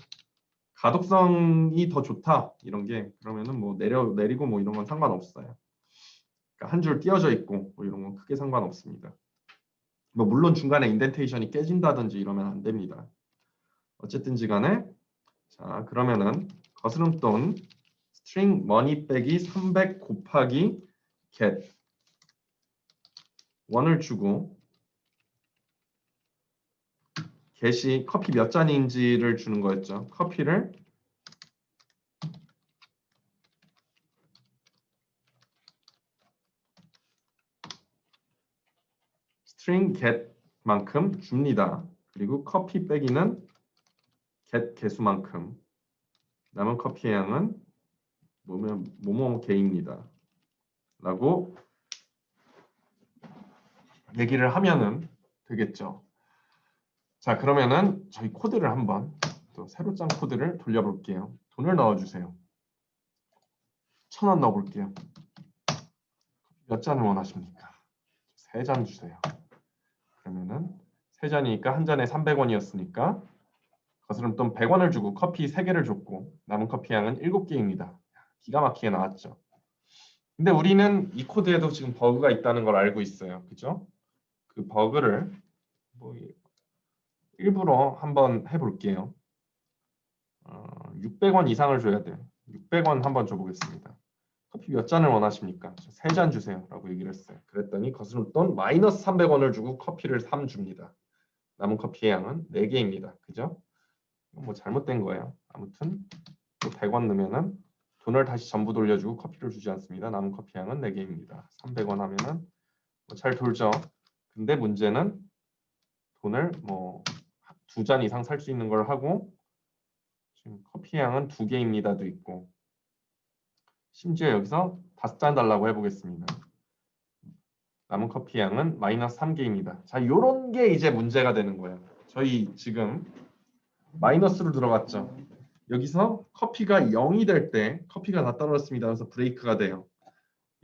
가독성이 더 좋다 이런 게 그러면은 뭐 내리고 뭐 이런 건 상관없어요. 그러니까 한 줄 띄어져 있고 뭐 이런 건 크게 상관없습니다. 뭐 물론 중간에 인덴테이션이 깨진다든지 이러면 안 됩니다. 어쨌든지 간에 자 그러면은 거스름돈 string money 빼기 300 곱하기 get 원을 주고 get이 커피 몇 잔인지를 주는 거였죠. 커피를 string get만큼 줍니다. 그리고 커피 빼기는 get 개수만큼 남은 커피의 양은 뭐뭐 개입니다. 라고 얘기를 하면은 되겠죠. 자 그러면은 저희 코드를 한번 또 새로 짠 코드를 돌려볼게요. 돈을 넣어주세요. 1,000원 넣어볼게요. 몇 잔을 원하십니까? 3잔 주세요. 그러면은 3잔이니까 한 잔에 300원이었으니까 거스름돈 100원을 주고 커피 3개를 줬고 남은 커피 양은 7개입니다. 기가 막히게 나왔죠. 근데 우리는 이 코드에도 지금 버그가 있다는 걸 알고 있어요. 그죠? 그 버그를 뭐 일부러 한번 해볼게요. 600원 이상을 줘야 돼요. 600원 한번 줘보겠습니다. 커피 몇 잔을 원하십니까? 3잔 주세요. 라고 얘기를 했어요. 그랬더니 거스름돈 마이너스 300원을 주고 커피를 3 줍니다. 남은 커피의 양은 4개입니다. 그죠? 뭐 잘못된 거예요. 아무튼 또 100원 넣으면은 돈을 다시 전부 돌려주고 커피를 주지 않습니다. 남은 커피 양은 4개입니다. 300원 하면은 뭐 잘 돌죠. 근데 문제는 돈을 뭐 2잔 이상 살 수 있는 걸 하고 지금 커피 양은 2개입니다도 있고 심지어 여기서 5잔 달라고 해보겠습니다. 남은 커피 양은 마이너스 3개입니다. 자, 요런 게 이제 문제가 되는 거예요. 저희 지금 마이너스로 들어갔죠. 여기서 커피가 0이 될 때 커피가 다 떨어졌습니다. 그래서 브레이크가 돼요.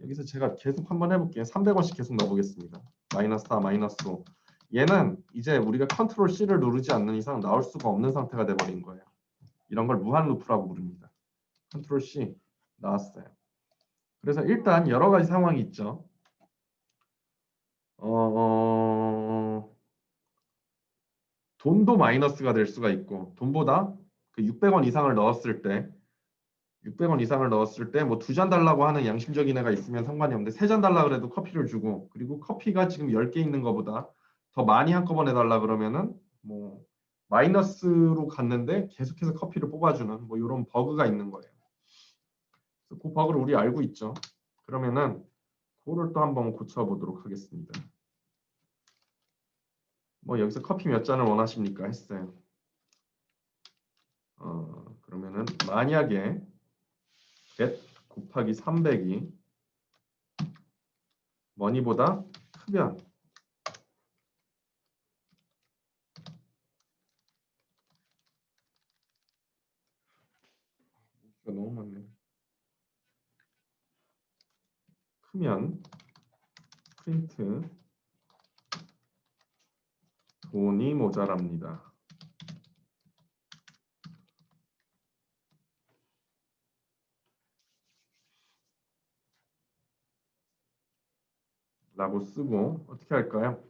여기서 제가 계속 한번 해볼게요. 300원씩 계속 넣어보겠습니다. 마이너스 4, 마이너스 5. 얘는 이제 우리가 컨트롤 C를 누르지 않는 이상 나올 수가 없는 상태가 돼버린 거예요. 이런 걸 무한 루프라고 부릅니다. 컨트롤 C 나왔어요. 그래서 일단 여러 가지 상황이 있죠. 돈도 마이너스가 될 수가 있고 돈보다 그 600원 이상을 넣었을 때 600원 이상을 넣었을 때 뭐 2잔 달라고 하는 양심적인 애가 있으면 상관이 없는데 3잔 달라 그래도 커피를 주고 그리고 커피가 지금 10개 있는 것보다 더 많이 한꺼번에 달라 그러면은 뭐 마이너스로 갔는데 계속해서 커피를 뽑아주는 뭐 이런 버그가 있는 거예요. 그래서 그 버그를 우리 알고 있죠. 그러면은 그거를 또 한번 고쳐보도록 하겠습니다. 뭐 여기서 커피 몇 잔을 원하십니까 했어요. 그러면은 만약에 get 곱하기 300이 머니보다 크면 너무 많네. 크면 프린트 돈이 모자랍니다. 라고 쓰고 어떻게 할까요?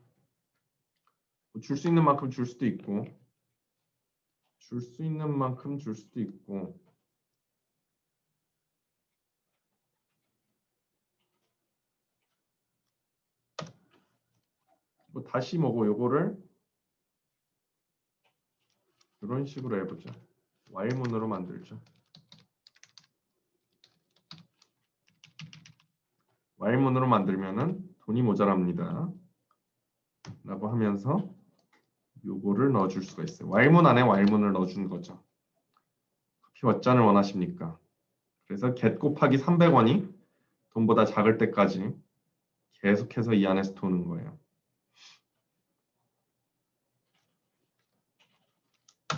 줄 수 있는 만큼 줄 수도 있고 줄 수 있는 만큼 줄 수도 있고 뭐 다시 뭐고 요거를 이런 식으로 해보죠. while문으로 만들죠. while문으로 만들면은 돈이 모자랍니다. 라고 하면서 요거를 넣어줄 수가 있어요. while문 안에 while문을 넣어준 거죠. 커피 몇 잔을 원하십니까? 그래서 get 곱하기 300원이 돈보다 작을 때까지 계속해서 이 안에서 도는 거예요.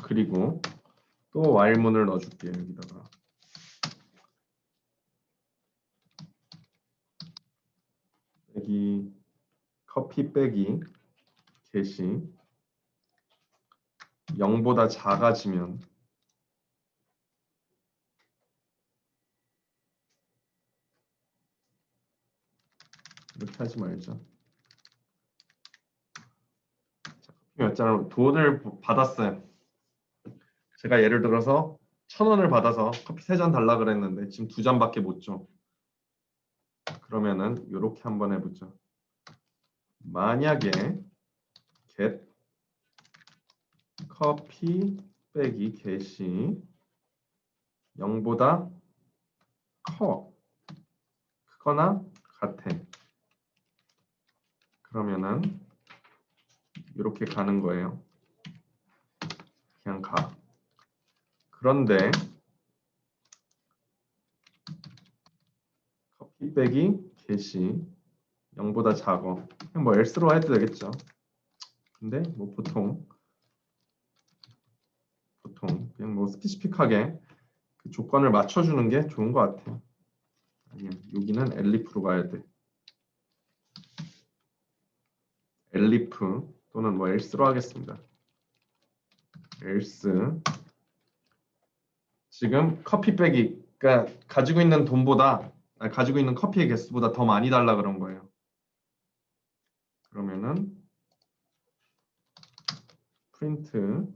그리고 또 while문을 넣어줄게요. 여기다가. 빼기 커피 빼기 get이 0보다 작아지면 이렇게 하지 말죠. 자, 커피 몇 잔을 돈을 받았어요. 제가 예를 들어서 1,000원을 받아서 커피 3잔 달라 그랬는데 지금 2잔밖에 못 줘. 그러면은 이렇게 한번 해보죠. 만약에 get 커피 빼기 get이 0보다 크거나 같아. 그러면은 이렇게 가는 거예요. 그냥 가. 그런데 커피 빼기 get이 0보다 작어. 그냥 뭐 else로 해도 되겠죠. 근데 뭐 보통 그냥 뭐 스피시픽하게 그 조건을 맞춰주는 게 좋은 것 같아요. 아니면 여기는 elif로 가야 돼. elif 또는 뭐 else로 하겠습니다. else 지금 커피 빼기 그러니까 가지고 있는 돈보다 가지고 있는 커피의 개수보다 더 많이 달라 그런 거예요. 그러면은 프린트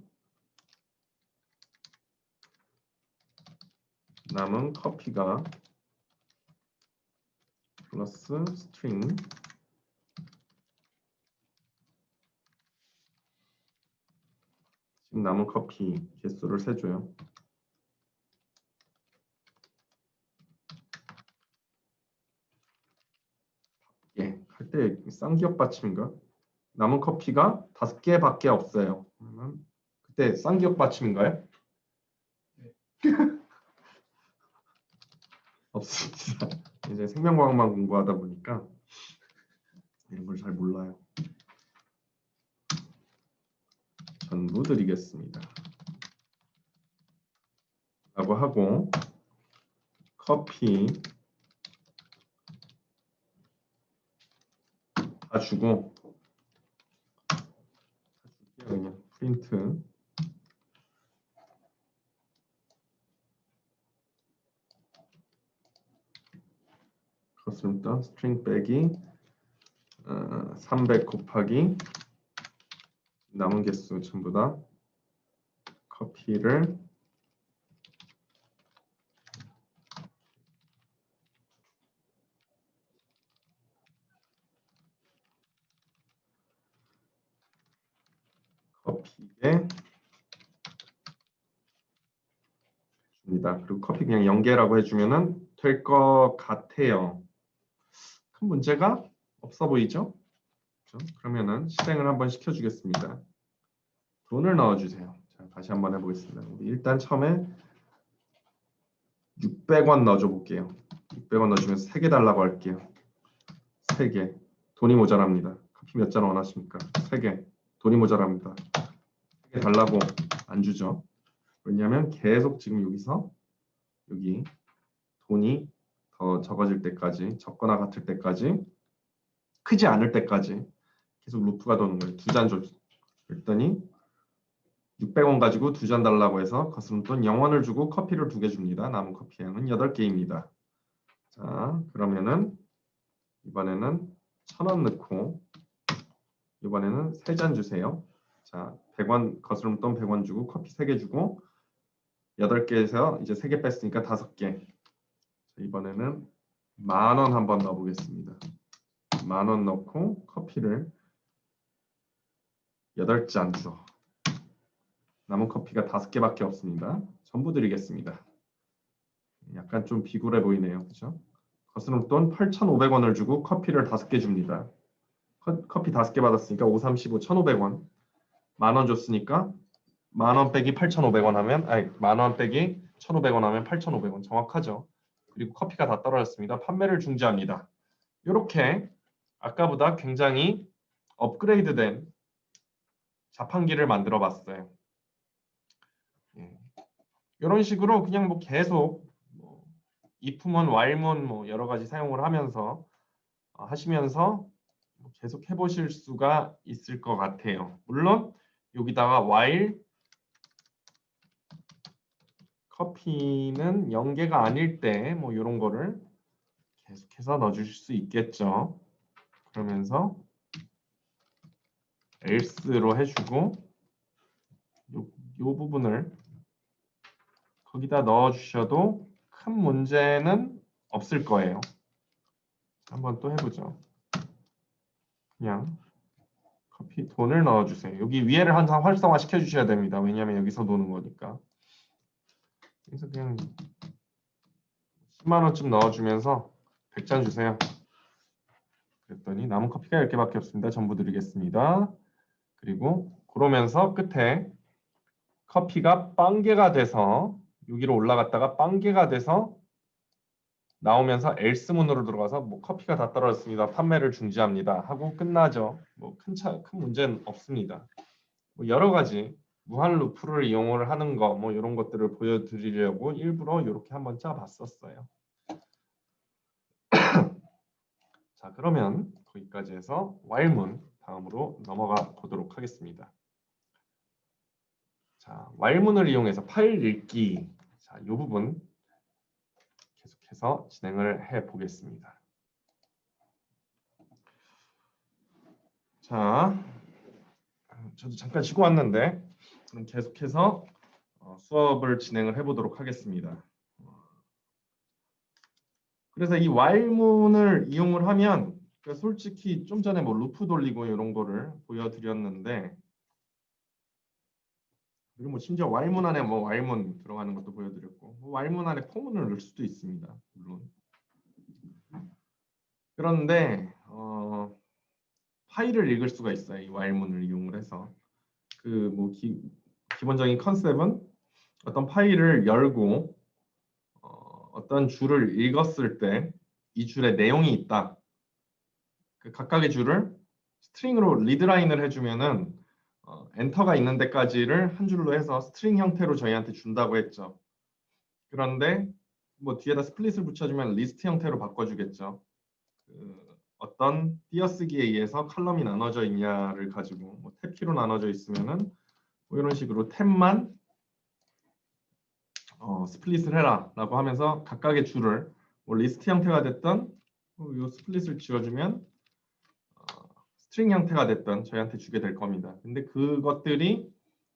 남은 커피가 플러스 스트링 지금 남은 커피 개수를 세줘요. 예, 할 때 쌍기역 받침인가? 남은 커피가 5개밖에 없어요. 그러면 그때 쌍기역 받침인가요? 없습니다. 이제 생명과학만 공부하다 보니까 이런 걸 잘 몰라요. 전부 드리겠습니다. 라고 하고 커피 다 주고 그냥 프린트 그렇습니다. 스트링 빼기 300 곱하기 남은 개수 전부 다 커피를 커피에 줍니다. 그리고 커피 그냥 0개라고 해주면은 될 것 같아요. 큰 문제가 없어 보이죠? 그렇죠? 그러면은 실행을 한번 시켜주겠습니다. 돈을 넣어주세요. 자, 다시 한번 해보겠습니다. 우리 일단 처음에 600원 넣어줘 볼게요. 600원 넣어주면 3개 달라고 할게요. 3개. 돈이 모자랍니다. 커피 몇 잔 원하십니까? 3개. 돈이 모자랍니다. 3개 달라고 안 주죠. 왜냐하면 계속 지금 여기서 여기 돈이 더 적어질 때까지 적거나 같을 때까지 크지 않을 때까지 계속 루프가 도는 거예요. 2잔 줘. 그랬더니 600원 가지고 2잔 달라고 해서 거스름돈 0원을 주고 커피를 2개 줍니다. 남은 커피 양은 8개입니다. 자, 그러면은 이번에는 1,000원 넣고 이번에는 3잔 주세요. 자, 100원 거스름돈 100원 주고 커피 3개 주고 8개에서 이제 3개 뺐으니까 5개. 이번에는 10,000원 한번 넣어보겠습니다. 10,000원 넣고 커피를 8잔 줘. 남은 커피가 5개밖에 없습니다. 전부 드리겠습니다. 약간 좀 비굴해 보이네요. 그렇죠? 거스름돈 8,500원을 주고 커피를 5개 줍니다. 커피 5개 받았으니까 5, 3, 15, 1,500원. 10,000원 줬으니까 10,000원 빼기 8,500원 하면 10,000원 빼기 1,500원 하면 8,500원 정확하죠. 그리고 커피가 다 떨어졌습니다. 판매를 중지합니다. 이렇게 아까보다 굉장히 업그레이드된 자판기를 만들어 봤어요. 예. 이런 식으로 그냥 뭐 계속 뭐 if문, while문 뭐 여러 가지 사용을 하면서 하시면서 계속 해보실 수가 있을 것 같아요. 물론 여기다가 while 커피는 0개가 아닐 때 뭐 이런 거를 계속해서 넣어주실 수 있겠죠. 그러면서 else로 해주고 요 부분을 거기다 넣어주셔도 큰 문제는 없을 거예요. 한번 또 해보죠. 그냥 커피 돈을 넣어주세요. 여기 위에를 항상 활성화 시켜주셔야 됩니다. 왜냐하면 여기서 노는 거니까. 그래서 그냥 10만 원쯤 넣어주면서 100잔 주세요. 그랬더니 남은 커피가 10개밖에 없습니다. 전부 드리겠습니다. 그리고 그러면서 끝에 커피가 빵개가 돼서 여기로 올라갔다가 빵개가 돼서 나오면서 else 문으로 들어가서 뭐 커피가 다 떨어졌습니다. 판매를 중지합니다. 하고 끝나죠. 뭐 큰 문제는 없습니다. 뭐 여러 가지 무한 루프를 이용을 하는 거 뭐 이런 것들을 보여드리려고 일부러 이렇게 한번 짜봤었어요. 자, 그러면 거기까지 해서 while문 다음으로 넘어가 보도록 하겠습니다. 자, while문을 이용해서 파일 읽기. 자, 이 부분 계속해서 진행을 해 보겠습니다. 자, 저도 잠깐 쉬고 왔는데 그럼 계속해서 수업을 진행을 해 보도록 하겠습니다. 그래서 이 while문을 이용을 하면 솔직히 좀 전에 뭐 루프 돌리고 이런 거를 보여드렸는데 그리고 뭐 심지어 while문 안에 뭐 while문 들어가는 것도 보여드렸고 뭐 while문 안에 포문을 넣을 수도 있습니다. 물론. 그런데 파일을 읽을 수가 있어요. 이 while문을 이용을 해서 그 뭐 기본적인 컨셉은 어떤 파일을 열고 어떤 줄을 읽었을 때 이 줄에 내용이 있다. 그 각각의 줄을 스트링으로 리드라인을 해주면은 엔터가 있는 데까지를 한 줄로 해서 스트링 형태로 저희한테 준다고 했죠. 그런데 뭐 뒤에다 스플릿을 붙여주면 리스트 형태로 바꿔주겠죠. 어떤 띄어쓰기에 의해서 컬럼이 나눠져 있냐를 가지고 뭐 탭키로 나눠져 있으면은 뭐 이런 식으로 탭만 스플릿을 해라 라고 하면서 각각의 줄을 뭐 리스트 형태가 됐던 이 스플릿을 지워주면 스트링 형태가 됐던 저희한테 주게 될 겁니다. 근데 그것들이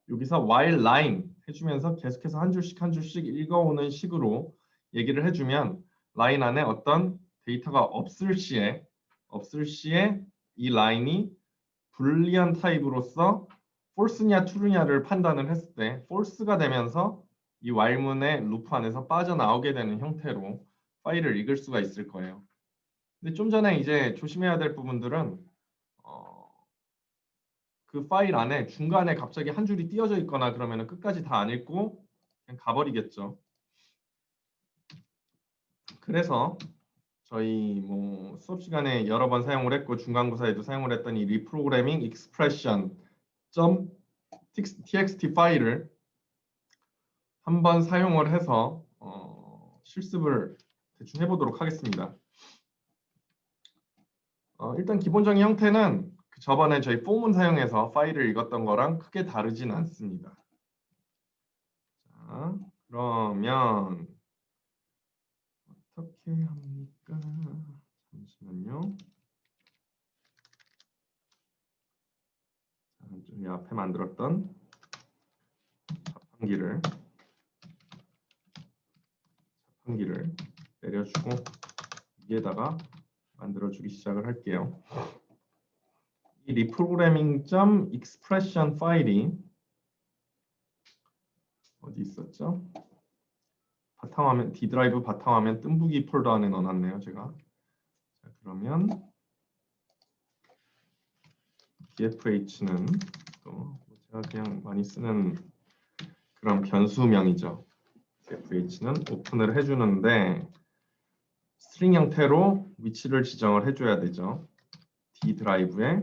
여기서 while line 해주면서 계속해서 한 줄씩 읽어오는 식으로 얘기를 해주면 라인 안에 어떤 데이터가 없을 시에 이 라인이 불리한 타입으로서 false냐 true냐를 판단을 했을 때 false가 되면서 이 while문의 루프 안에서 빠져나오게 되는 형태로 파일을 읽을 수가 있을 거예요. 근데 좀 전에 이제 조심해야 될 부분들은 그 파일 안에 중간에 갑자기 한 줄이 띄어져 있거나 그러면 끝까지 다 안 읽고 그냥 가버리겠죠. 그래서 저희 뭐 수업 시간에 여러 번 사용을 했고 중간고사에도 사용을 했던 이 리프로그래밍 익스프레션 .txt 파일을 한번 사용을 해서 실습을 대충 해보도록 하겠습니다. 일단 기본적인 형태는 저번에 저희 폼을 사용해서 파일을 읽었던 거랑 크게 다르진 않습니다. 자, 그러면 어떻게 합니까? 잠시만요. 이 앞에 만들었던 자판기를 내려주고 위에다가 만들어주기 시작을 할게요. 이 reprogramming.expression 파일이 어디 있었죠? 바탕화면 D 드라이브 바탕화면 뜸부기 폴더 안에 넣어놨네요. 제가. 자, 그러면 BFH는 또 제가 그냥 많이 쓰는 그런 변수명이죠. BFH는 오픈을 해주는데 스트링 형태로 위치를 지정을 해줘야 되죠. D 드라이브에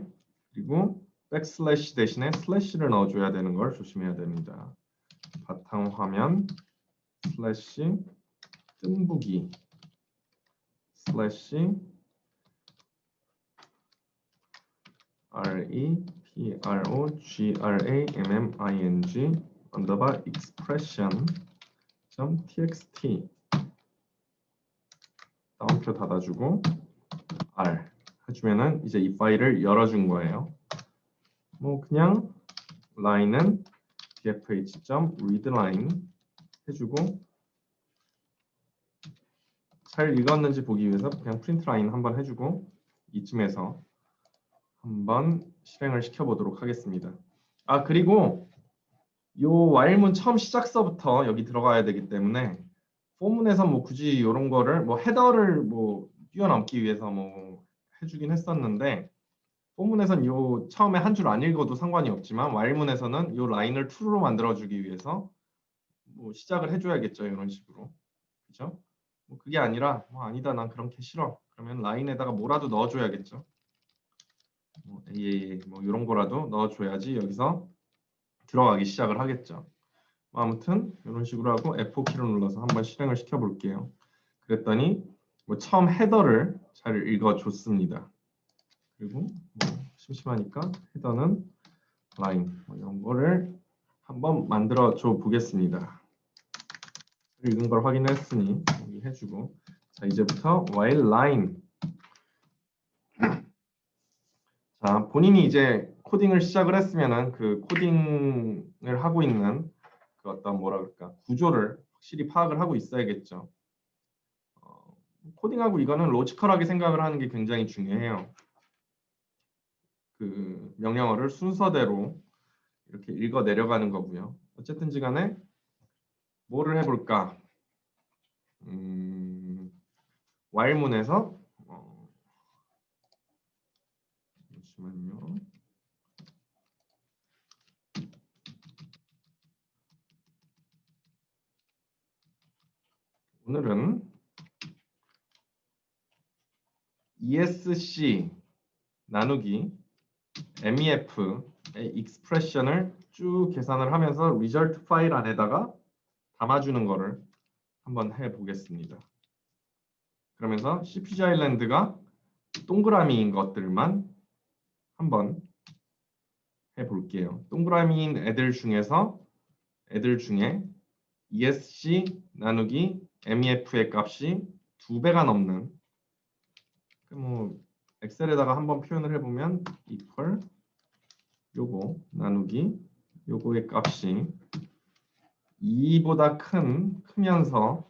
그리고 백슬래시 대신에 슬래시를 넣어줘야 되는 걸 조심해야 됩니다. 바탕화면 슬래시 뜸부기 슬래시 reprogramming 언더바 expression.txt 다운표 닫아주고 R 해주면은 이제 이 파일을 열어준 거예요. 뭐 그냥 라인은 dfh.readline 해주고 잘 읽었는지 보기 위해서 그냥 프린트 라인 한번 해주고 이쯤에서 한번 실행을 시켜보도록 하겠습니다. 아 그리고 요 while문 처음 시작서부터 여기 들어가야 되기 때문에 포문에서 뭐 굳이 이런 거를 뭐 헤더를 뭐 뛰어넘기 위해서 뭐 해주긴 했었는데 포문에선 요 처음에 한 줄 안 읽어도 상관이 없지만 while문에서는 요 라인을 true로 만들어주기 위해서 뭐 시작을 해줘야겠죠 이런 식으로 그죠? 뭐 그게 아니라 뭐 아니다 난 그런 게 싫어 그러면 라인에다가 뭐라도 넣어줘야겠죠. 뭐 AAA 뭐 이런 거라도 넣어줘야지 여기서 들어가기 시작을 하겠죠. 아무튼 이런 식으로 하고 F4키를 눌러서 한번 실행을 시켜볼게요. 그랬더니 뭐 처음 헤더를 잘 읽어줬습니다. 그리고 뭐 심심하니까 헤더는 라인 뭐 이런 거를 한번 만들어줘 보겠습니다. 읽은 걸 확인했으니 여기 해주고 자 이제부터 while line 자 본인이 이제 코딩을 시작을 했으면은 그 코딩을 하고 있는 그 어떤 뭐라 그럴까 구조를 확실히 파악을 하고 있어야겠죠. 코딩하고 이거는 로지컬하게 생각을 하는 게 굉장히 중요해요. 그 명령어를 순서대로 이렇게 읽어 내려가는 거고요. 어쨌든지 간에 뭐를 해볼까? while문에서 잠시만요. 오늘은 ESC 나누기 MEF의 익스프레션을 쭉 계산을 하면서 리절트 파일 안에다가 담아주는 거를 한번 해보겠습니다. 그러면서 CPG 아일랜드가 동그라미인 것들만 한번 해볼게요. 동그라미인 애들 중에 ESC 나누기 MEF의 값이 2배가 넘는 뭐 엑셀에다가 한번 표현을 해보면 equal 요거 나누기 요거의 값이 2보다 크면서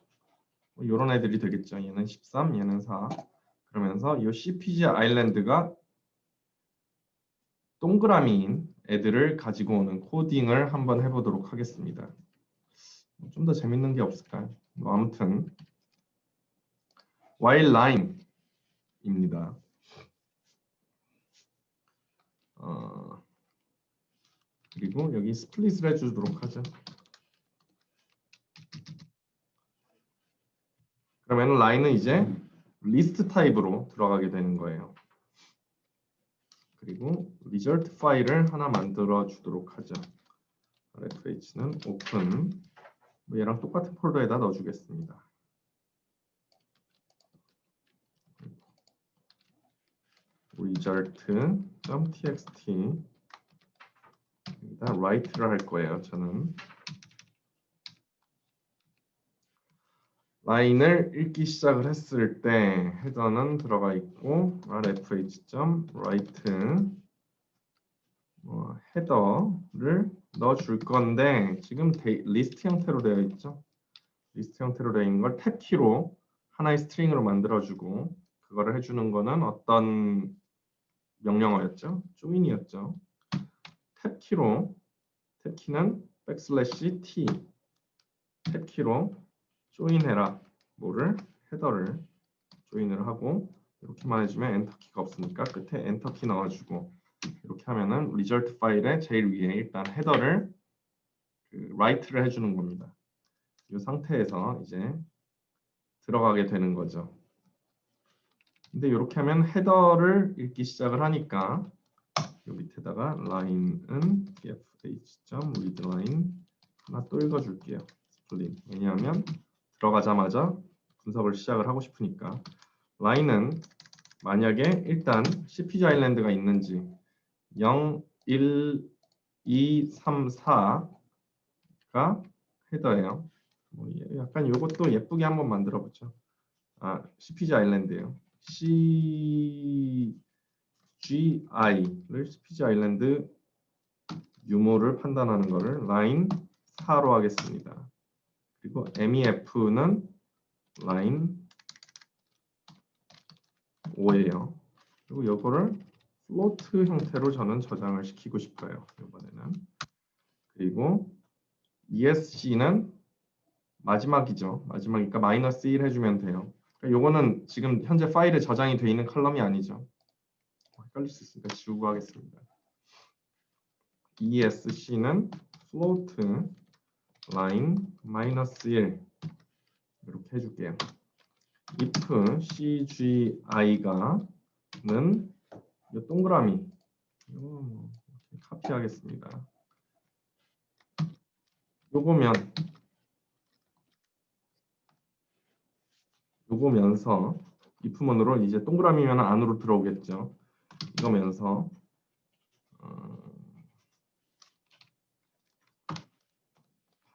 뭐 요런 애들이 되겠죠. 얘는 13, 얘는 4 그러면서 요 CPG 아일랜드가 동그라미인 애들을 가지고 오는 코딩을 한번 해보도록 하겠습니다. 좀 더 재밌는 게 없을까요? 뭐 아무튼 while line입니다. 그리고 여기 스플릿을 해주도록 하죠. 그러면 라인은 이제 리스트 타입으로 들어가게 되는 거예요. 그리고 result 파일을 하나 만들어 주도록 하죠. refh는 open 뭐 얘랑 똑같은 폴더에다 넣어주겠습니다. result.txt 여기다 write를 할 거예요. 저는 라인을 읽기 시작을 했을 때 헤더는 들어가 있고 refh.write 헤더를 넣어줄 건데 지금 리스트 형태로 되어 있죠. 리스트 형태로 되어 있는 걸 탭키로 하나의 스트링으로 만들어주고 그거를 해주는 거는 어떤 명령어였죠? join이었죠. 탭키는 백슬래시 t 탭키로 조인해라 뭐를 헤더를 조인을 하고 이렇게만 해주면 엔터키가 없으니까 끝에 엔터키 넣어주고 이렇게 하면은 리절트 파일의 제일 위에 일단 헤더를 write를 해주는 겁니다. 이 상태에서 이제 들어가게 되는 거죠. 근데 이렇게 하면 헤더를 읽기 시작을 하니까 요 밑에다가 line은 tfh.readline 하나 또 읽어줄게요. 스플릿. 왜냐하면 들어가자마자 분석을 시작을 하고 싶으니까. line은 만약에 일단 CPG 아일랜드가 있는지 0, 1, 2, 3, 4가 헤더예요. 뭐 약간 이것도 예쁘게 한번 만들어 보죠. CPG 아일랜드예요. CGI를 CPG 아일랜드 유무를 판단하는 거를 라인 4로 하겠습니다. 그리고 MEF는 라인 5예요. 그리고 이거를 플로트 형태로 저는 저장을 시키고 싶어요. 이번에는. 그리고 ESC는 마지막이죠. 마지막이니까 마이너스 1 해주면 돼요. 그러니까 요거는 지금 현재 파일에 저장이 되어 있는 컬럼이 아니죠. 헷갈릴 수 있으니까 지우고 하겠습니다. ESC는 float line 마이너스 1 이렇게 해줄게요. if CGI가는 이 동그라미 이거 카피하겠습니다. 요거면서 if문으로 이제 동그라미면 안으로 들어오겠죠. 이거면서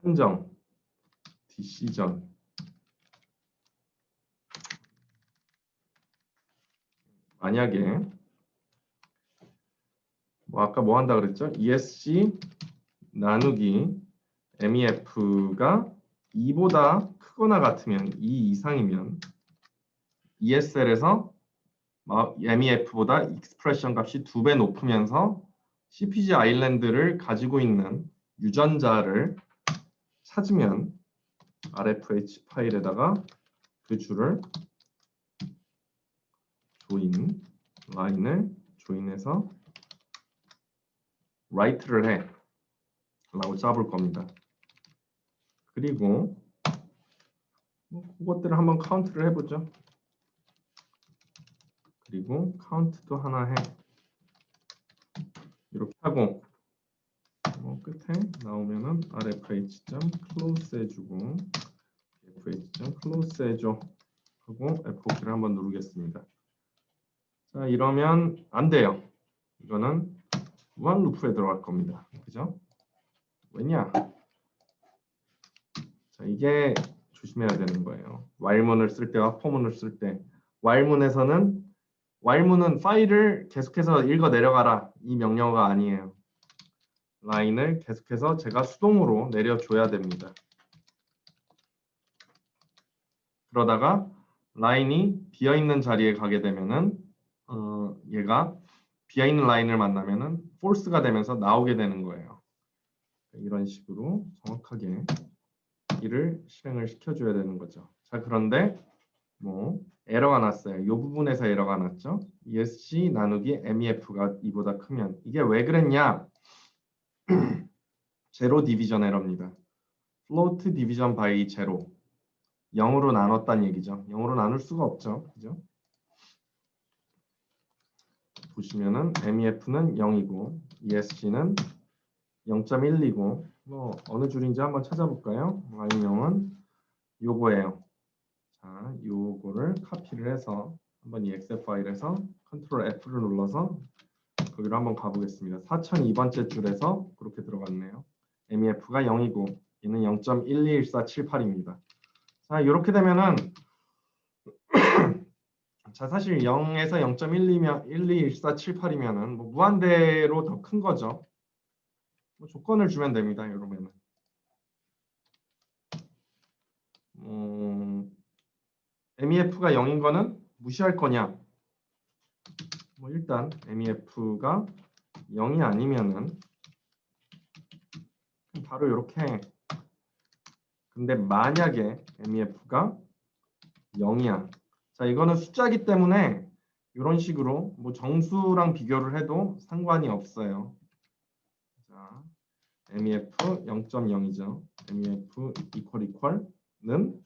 판정 decision 만약에 아까 뭐 한다 그랬죠? ESC 나누기 MEF가 2보다 크거나 같으면 2 이상이면 ESL에서 MEF보다 익스프레션 값이 2배 높으면서 CPG 아일랜드를 가지고 있는 유전자를 찾으면 RFH 파일에다가 그 줄을 라인을 조인해서 write를 해 라고 짜볼 겁니다. 그리고 그것들을 한번 카운트를 해보죠. 그리고 카운트도 하나 해. 이렇게 하고 끝에 나오면은 rfh.close 해주고 fh.close 해줘 하고 F4키를 한번 누르겠습니다. 자, 이러면 안 돼요. 이거는 무한 루프에 들어갈 겁니다. 그죠? 왜냐? 자, 이게 조심해야 되는 거예요. while문을 쓸 때와 for문을 쓸 때 while문은 파일을 계속해서 읽어 내려가라 이 명령어가 아니에요. 라인을 계속해서 제가 수동으로 내려줘야 됩니다. 그러다가 라인이 비어있는 자리에 가게 되면은 얘가 비어있는 라인을 만나면은 false가 되면서 나오게 되는 거예요. 이런 식으로 정확하게 이를 실행을 시켜줘야 되는 거죠. 자, 그런데 뭐 에러가 났어요. 이 부분에서 에러가 났죠. ESC 나누기 MEF가 2보다 크면 이게 왜 그랬냐? 제로 디비전 에러입니다. float division by zero 0으로 나눴다는 얘기죠. 0으로 나눌 수가 없죠. 그죠? 보시면은 MEF는 0이고 ESC는 0.1이고 뭐 어느 줄인지 한번 찾아볼까요? Y명은 요거예요. 자, 요거를 카피를 해서 한번 이 엑셀 파일에서 컨트롤 F를 눌러서 거기로 한번 가보겠습니다. 4002번째 줄에서 그렇게 들어갔네요. MEF가 0이고 얘는 0.121478입니다. 자, 이렇게 되면은 자, 사실 0에서 0.12면 121478이면은 뭐 무한대로 더 큰 거죠. 뭐 조건을 주면 됩니다. 이러면은 MEF가 0인 거는 무시할 거냐? 뭐 일단 MEF가 0이 아니면은 바로 이렇게. 근데 만약에 MEF가 0이야. 자, 이거는 숫자기 때문에 이런 식으로 뭐 정수랑 비교를 해도 상관이 없어요. 자, MEF 0.0이죠. MEF 는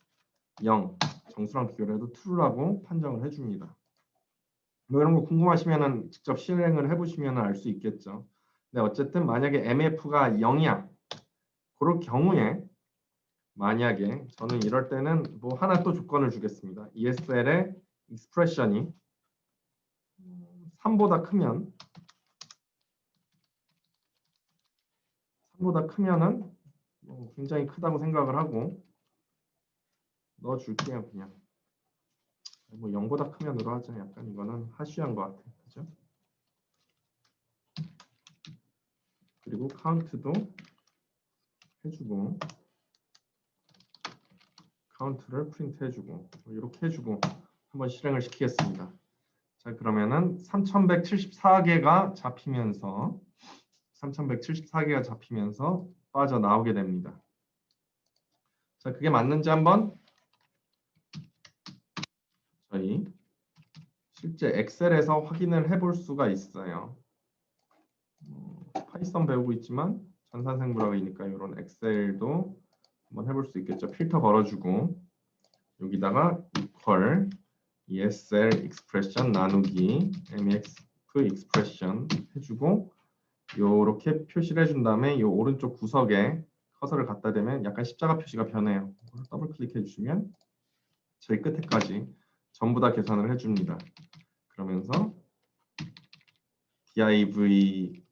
0. 정수랑 비교를 해도 true라고 판정을 해줍니다. 뭐 이런 거 궁금하시면은 직접 실행을 해보시면 알 수 있겠죠. 근데 어쨌든 만약에 MF가 0이야. 그럴 경우에 만약에 저는 이럴 때는 뭐 하나 또 조건을 주겠습니다. ESL의 익스프레션이 3보다 크면은 뭐 굉장히 크다고 생각을 하고 넣어줄게요. 그냥 뭐 0보다 크면으로 하죠. 약간 이거는 하쉬한 것 같아요. 그죠? 그리고 카운트도 해주고 카운트를 프린트 해주고 이렇게 해주고 한번 실행을 시키겠습니다. 자, 그러면은 3174개가 잡히면서 3174개가 잡히면서 빠져나오게 됩니다. 자, 그게 맞는지 한번 저희 실제 엑셀에서 확인을 해볼 수가 있어요. 파이썬 배우고 있지만 전산생물학이니까 이런 엑셀도 한번 해볼 수 있겠죠. 필터 걸어주고 여기다가 equal ESL expression 나누기 MEX expression 해주고 요렇게 표시를 해준 다음에 요 오른쪽 구석에 커서를 갖다 대면 약간 십자가 표시가 변해요. 더블 클릭해 주시면 저희 끝에까지 전부 다 계산을 해줍니다. 그러면서 div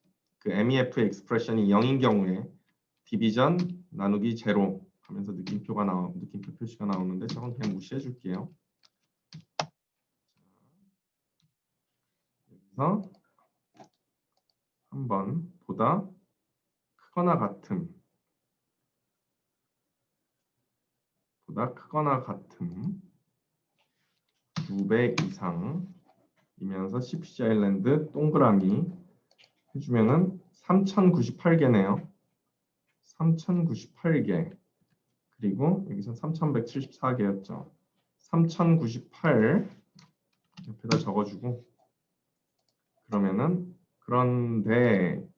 그 MEF expression이 0인 경우에 디비전 나누기 제로 하면서 느낌표 표시가 나오는데 저건 그냥 무시해 줄게요. 여기서 한번 보다 크거나 같음 2배 이상이면서 CPC 아일랜드 동그라미 해주면은 3098개네요. 3098개 그리고 여기서 3174개였죠. 3098 옆에다 적어주고 그런데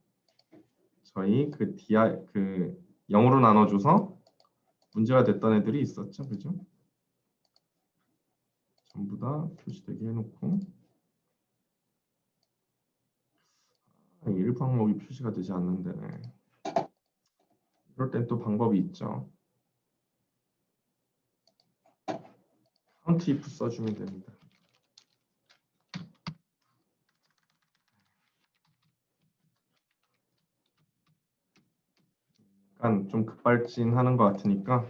저희 그 0으로 나눠줘서 문제가 됐던 애들이 있었죠, 그죠? 전부 다 표시되게 해놓고 일부 항목이 표시가 되지 않는 데네. 이럴 땐 또 방법이 있죠. 카운트 if 써주면 됩니다. 약간 좀 급발진하는 것 같으니까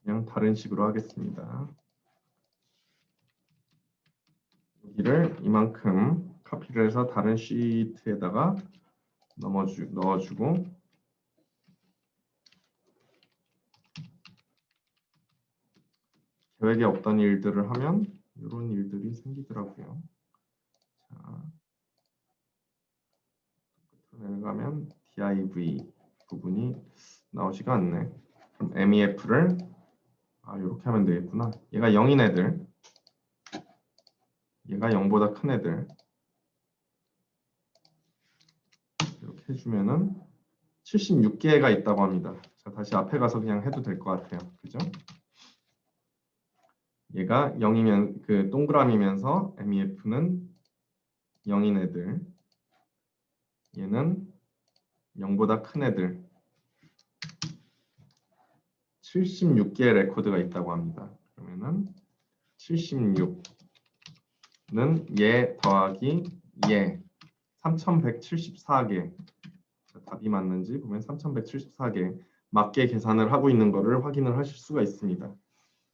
그냥 다른 식으로 하겠습니다. 여기를 이만큼 카피를 해서 다른 시트에다가 넣어주고 계획에 없던 일들을 하면 이런 일들이 생기더라고요. 자, 끝으로 내려가면 div 부분이 나오지가 않네. 그럼 MEF를 이렇게 하면 되겠구나. 얘가 0인 애들, 얘가 0보다 큰 애들 이렇게 해주면은 76개가 있다고 합니다. 자, 다시 앞에 가서 그냥 해도 될 것 같아요. 그죠? 얘가 0이면 그 동그라미면서 MEF는 0인 애들, 얘는 0보다 큰 애들 76개의 레코드가 있다고 합니다. 그러면은 76는 얘 더하기 얘 3174개 답이 맞는지 보면 3174개 맞게 계산을 하고 있는 것을 확인을 하실 수가 있습니다.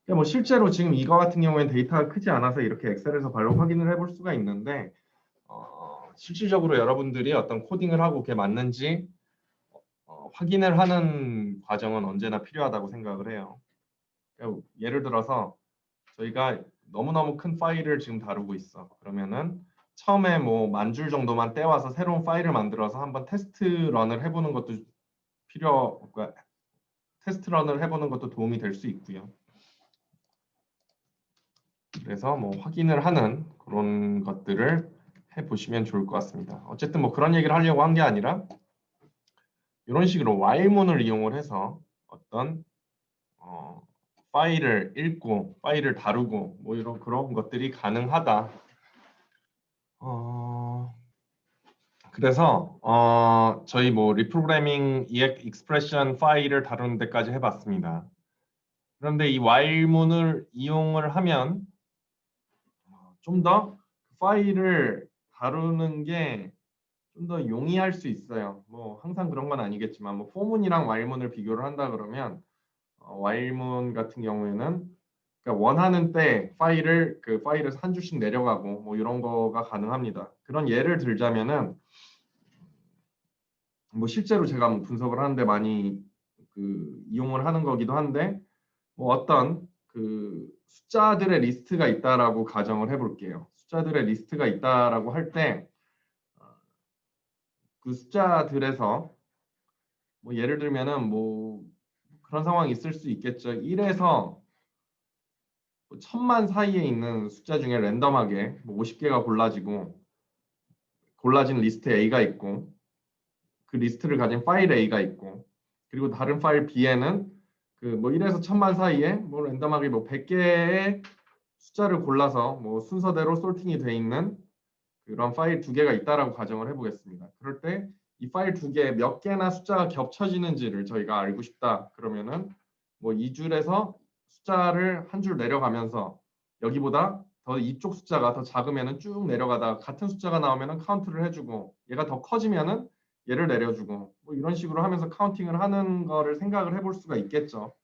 뭐 실제로 지금 이거 같은 경우에는 데이터가 크지 않아서 이렇게 엑셀에서 바로 확인을 해볼 수가 있는데 실질적으로 여러분들이 어떤 코딩을 하고 그게 맞는지 확인을 하는 과정은 언제나 필요하다고 생각을 해요. 예를 들어서 저희가 너무너무 큰 파일을 지금 다루고 있어. 그러면은 처음에 뭐 10,000줄 정도만 떼와서 새로운 파일을 만들어서 한번 테스트 런을 해보는 것도 해보는 것도 도움이 될 수 있고요. 그래서 뭐 확인을 하는 그런 것들을 해보시면 좋을 것 같습니다. 어쨌든 뭐 그런 얘기를 하려고 한 게 아니라 이런 식으로 while문을 이용을 해서 어떤 파일을 읽고 파일을 다루고 뭐 이런 그런 것들이 가능하다. 그래서 저희 뭐 리프로그래밍 익스프레션 파일을 다루는 데까지 해봤습니다. 그런데 이 while문을 이용을 하면 좀 더 파일을 다루는 게 좀 더 용이할 수 있어요. 뭐 항상 그런 건 아니겠지만 뭐 for문이랑 while문을 비교를 한다 그러면 while문 같은 경우에는 그러니까 원하는 때 그 파일에서 한 줄씩 내려가고 뭐 이런 거가 가능합니다. 그런 예를 들자면은 뭐 실제로 제가 뭐 분석을 하는데 많이 이용을 하는 거기도 한데 뭐 어떤 숫자들의 리스트가 있다라고 가정을 해볼게요. 숫자들의 리스트가 있다라고 할 때 그 숫자들에서 뭐 예를 들면은 뭐 그런 상황이 있을 수 있겠죠. 1에서 1000만 사이에 있는 숫자 중에 랜덤하게 뭐 50개가 골라진 리스트 A가 있고 그 리스트를 가진 파일 A가 있고 그리고 다른 파일 B에는 뭐 1에서 1000만 사이에 뭐 랜덤하게 뭐 100개의 숫자를 골라서 뭐 순서대로 솔팅이 돼 있는 그런 파일 두 개가 있다라고 가정을 해보겠습니다. 그럴 때 이 파일 두 개에 몇 개나 숫자가 겹쳐지는지를 저희가 알고 싶다. 그러면은 뭐 이 줄에서 숫자를 한 줄 내려가면서 여기보다 더 이쪽 숫자가 더 작으면은 쭉 내려가다 같은 숫자가 나오면은 카운트를 해주고 얘가 더 커지면은 얘를 내려주고 뭐 이런 식으로 하면서 카운팅을 하는 거를 생각을 해볼 수가 있겠죠.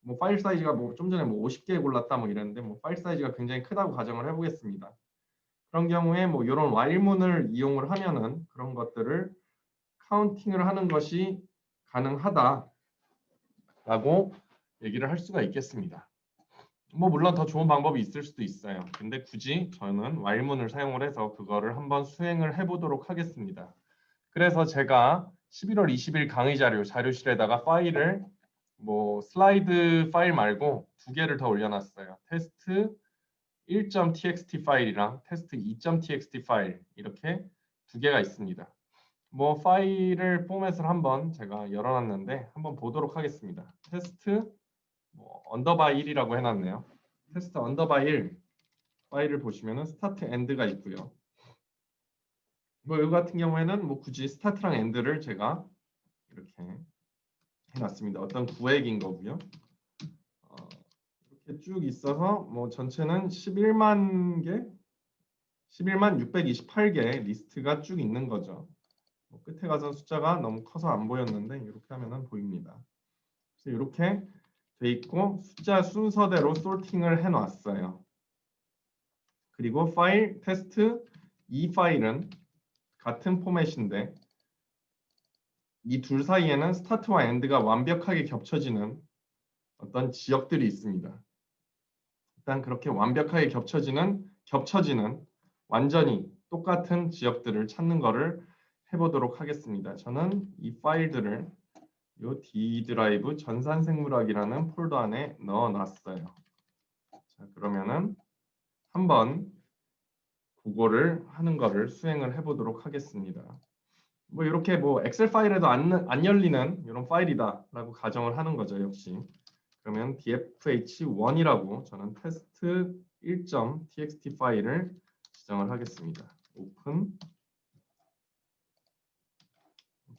뭐 파일 사이즈가 뭐 좀 전에 뭐 50개 골랐다 뭐 이랬는데 뭐 파일 사이즈가 굉장히 크다고 가정을 해보겠습니다. 그런 경우에 뭐 이런 while문을 이용을 하면은 그런 것들을 카운팅을 하는 것이 가능하다라고 얘기를 할 수가 있겠습니다. 뭐 물론 더 좋은 방법이 있을 수도 있어요. 근데 굳이 저는 while문을 사용을 해서 그거를 한번 수행을 해보도록 하겠습니다. 그래서 제가 11월 20일 강의 자료실에다가 파일을 뭐 슬라이드 파일 말고 두 개를 더 올려놨어요. 테스트 1.txt 파일이랑 테스트 2.txt 파일 이렇게 두 개가 있습니다. 뭐 파일을 포맷을 한번 제가 열어놨는데 한번 보도록 하겠습니다. 테스트 뭐 언더바 1이라고 해놨네요. 테스트 언더바 1 파일을 보시면은 스타트 엔드가 있고요. 뭐 이거 같은 경우에는 뭐 굳이 스타트랑 엔드를 제가 이렇게 해놨습니다. 어떤 구획인 거고요. 이렇게 쭉 있어서 뭐 전체는 11만 628개 리스트가 쭉 있는 거죠. 뭐 끝에 가서 숫자가 너무 커서 안 보였는데 이렇게 하면은 보입니다. 그래서 이렇게 돼 있고 숫자 순서대로 솔팅을 해놨어요. 그리고 파일 테스트 이 파일은 같은 포맷인데 이 둘 사이에는 스타트와 엔드가 완벽하게 겹쳐지는 어떤 지역들이 있습니다. 일단 그렇게 완벽하게 겹쳐지는 완전히 똑같은 지역들을 찾는 거를 해보도록 하겠습니다. 저는 이 파일들을 이 D 드라이브 전산생물학이라는 폴더 안에 넣어놨어요. 자, 그러면은 한번 그거를 하는 거를 수행을 해보도록 하겠습니다. 뭐 이렇게 뭐 엑셀 파일에도 안 열리는 이런 파일이다라고 가정을 하는 거죠, 역시. 그러면 dfh1이라고 저는 테스트 1.txt 파일을 지정을 하겠습니다. 오픈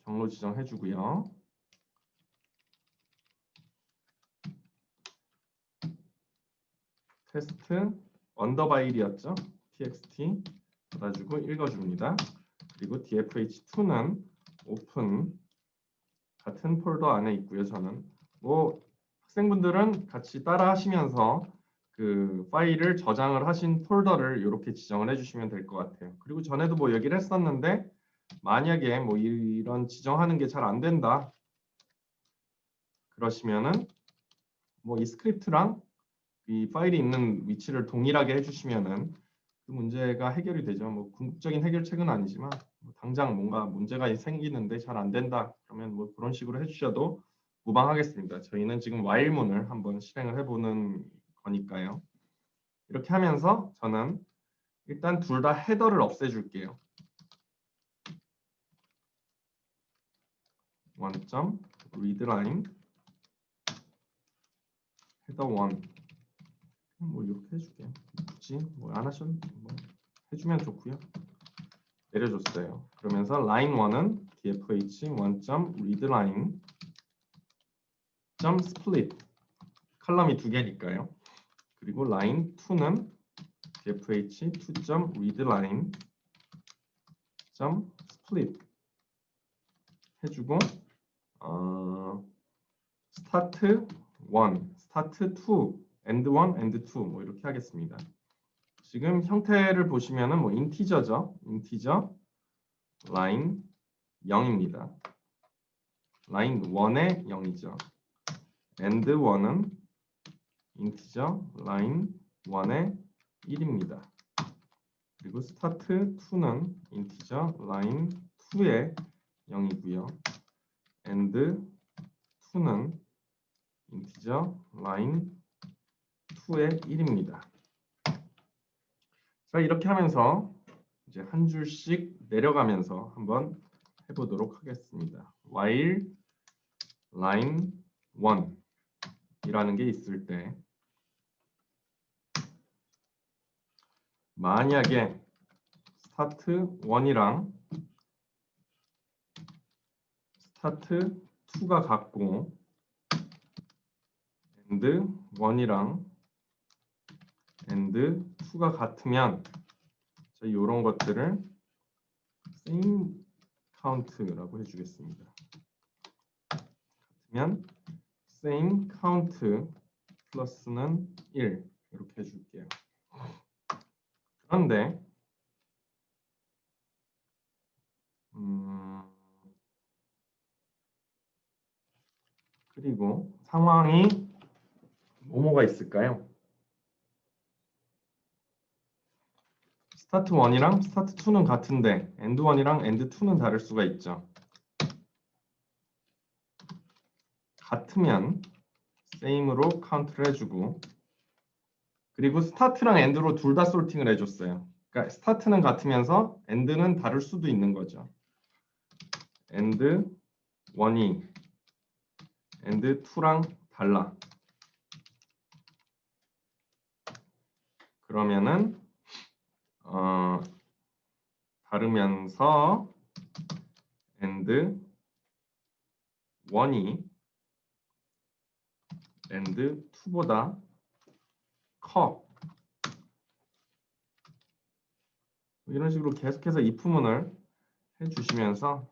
경로 지정해 주고요. 테스트 언더바 1이었죠. txt 받아주고 읽어줍니다. 그리고 dfh2는 오픈 같은 폴더 안에 있고요. 저는 뭐 학생분들은 같이 따라 하시면서 그 파일을 저장을 하신 폴더를 이렇게 지정을 해주시면 될 것 같아요. 그리고 전에도 뭐 얘기를 했었는데 만약에 뭐 이런 지정하는 게 잘 안 된다 그러시면은 뭐 이 스크립트랑 이 파일이 있는 위치를 동일하게 해주시면은 그 문제가 해결이 되죠. 뭐 궁극적인 해결책은 아니지만 뭐 당장 뭔가 문제가 생기는데 잘 안 된다 그러면 뭐 그런 식으로 해주셔도 무방하겠습니다. 저희는 지금 while문을 한번 실행을 해보는 거니까요. 이렇게 하면서 저는 일단 둘 다 헤더를 없애줄게요. 원점 readline 헤더 1 뭐 이렇게 해줄게요. 굳이 뭐 안 하셔도 뭐 해주면 좋고요. 내려줬어요. 그러면서 라인 1은 dfh 1.readline .split 칼럼이 두 개니까요. 그리고 라인 2는 dfh 2.readline .split 해주고 start 1, start 2, end 1, end 2 뭐 이렇게 하겠습니다. 지금 형태를 보시면은 뭐 인티저죠. 인티저 라인 0입니다. 라인 1의 0이죠. end 1은 인티저 라인 1의 1입니다. 그리고 start 2는 인티저 라인 2의 0이고요. end 2는 인티저 라인 2의 1입니다. 자, 이렇게 하면서 이제 한 줄씩 내려가면서 한번 해보도록 하겠습니다. while line 1 이라는 게 있을 때 만약에 start 1이랑 start 2가 같고 end 1이랑 end 2가 같으면 이런 것들을 same count라고 해주겠습니다. 같으면 same count 플러스는 1 이렇게 해줄게요. 그런데 그리고 상황이 뭐가 있을까요? 스타트 1이랑 스타트 2는 같은데 end 1이랑 end 2는 다를 수가 있죠. 같으면 same으로 카운트를 해주고 그리고 스타트랑 end로 둘 다 솔팅을 해줬어요. 그러니까 스타트는 같으면서 end는 다를 수도 있는 거죠. end 1이 end 2랑 달라. 그러면은 다르면서 end 1이 end 2보다 커. 이런 식으로 계속해서 if문을 해주시면서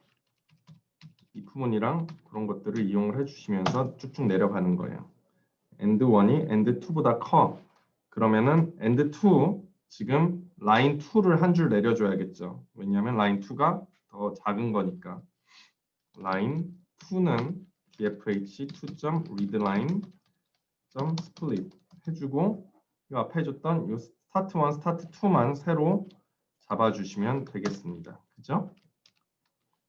if문이랑 그런 것들을 이용을 해주시면서 쭉쭉 내려가는 거예요. end 1이 end 2보다 커. 그러면은 end 2 지금 라인 2를 한 줄 내려줘야겠죠. 왜냐하면 라인 2가 더 작은 거니까. 라인 2는 dfh 2.readline.split 해주고 이 앞에 해줬던 이 start 1, start 2만 새로 잡아주시면 되겠습니다. 그죠?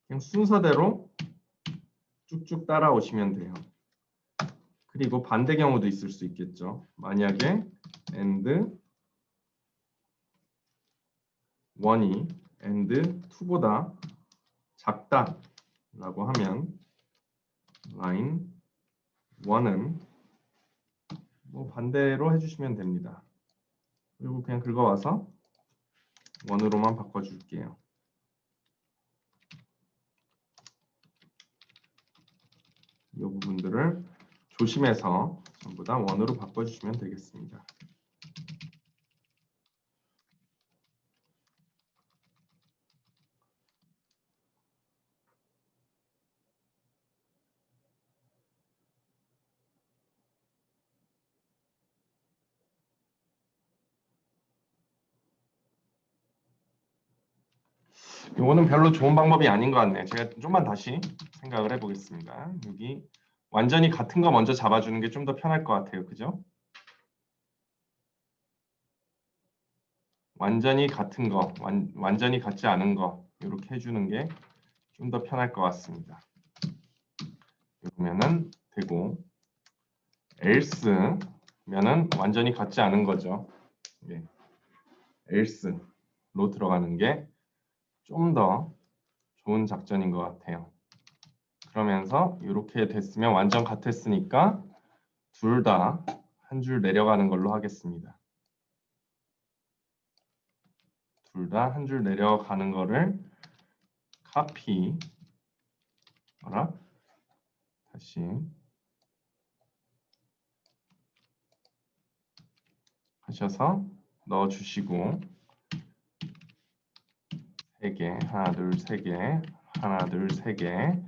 그냥 순서대로 쭉쭉 따라오시면 돼요. 그리고 반대 경우도 있을 수 있겠죠. 만약에 end 1이 end 2보다 작다라고 하면 line 1은 뭐 반대로 해주시면 됩니다. 그리고 그냥 긁어와서 1으로만 바꿔줄게요. 이 부분들을 조심해서 전부 다 1으로 바꿔주시면 되겠습니다. 이거는 별로 좋은 방법이 아닌 것 같네요. 제가 좀만 다시 생각을 해보겠습니다. 여기 완전히 같은 거 먼저 잡아주는 게 좀 더 편할 것 같아요. 그죠? 완전히 같은 거, 완전히 같지 않은 거 이렇게 해주는 게 좀 더 편할 것 같습니다. 이러면은 되고 else면은 완전히 같지 않은 거죠. 예. else로 들어가는 게 좀 더 좋은 작전인 것 같아요. 그러면서 이렇게 됐으면 완전 같았으니까 둘 다 한 줄 내려가는 걸로 하겠습니다. 둘 다 한 줄 내려가는 거를 copy 다시 하셔서 넣어주시고 3개, 하나, 둘, 3개, 하나, 둘, 3개,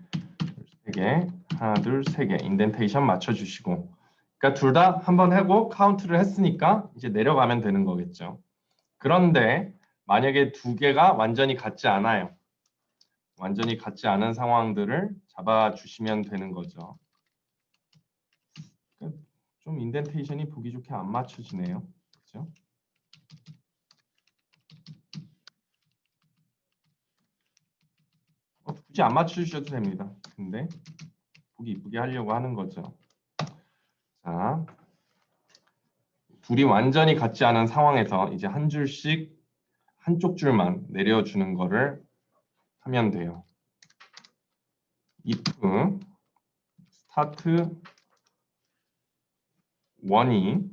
3개, 하나, 둘, 3개 인덴테이션 맞춰주시고 그러니까 둘 다 한번 하고 카운트를 했으니까 이제 내려가면 되는 거겠죠. 그런데 만약에 두 개가 완전히 같지 않아요. 완전히 같지 않은 상황들을 잡아주시면 되는 거죠. 좀 인덴테이션이 보기 좋게 안 맞춰지네요. 그렇죠? 굳이 안 맞춰주셔도 됩니다. 근데 보기 이쁘게 하려고 하는 거죠. 자, 둘이 완전히 같지 않은 상황에서 이제 한 줄씩 한쪽 줄만 내려주는 거를 하면 돼요. if start 1이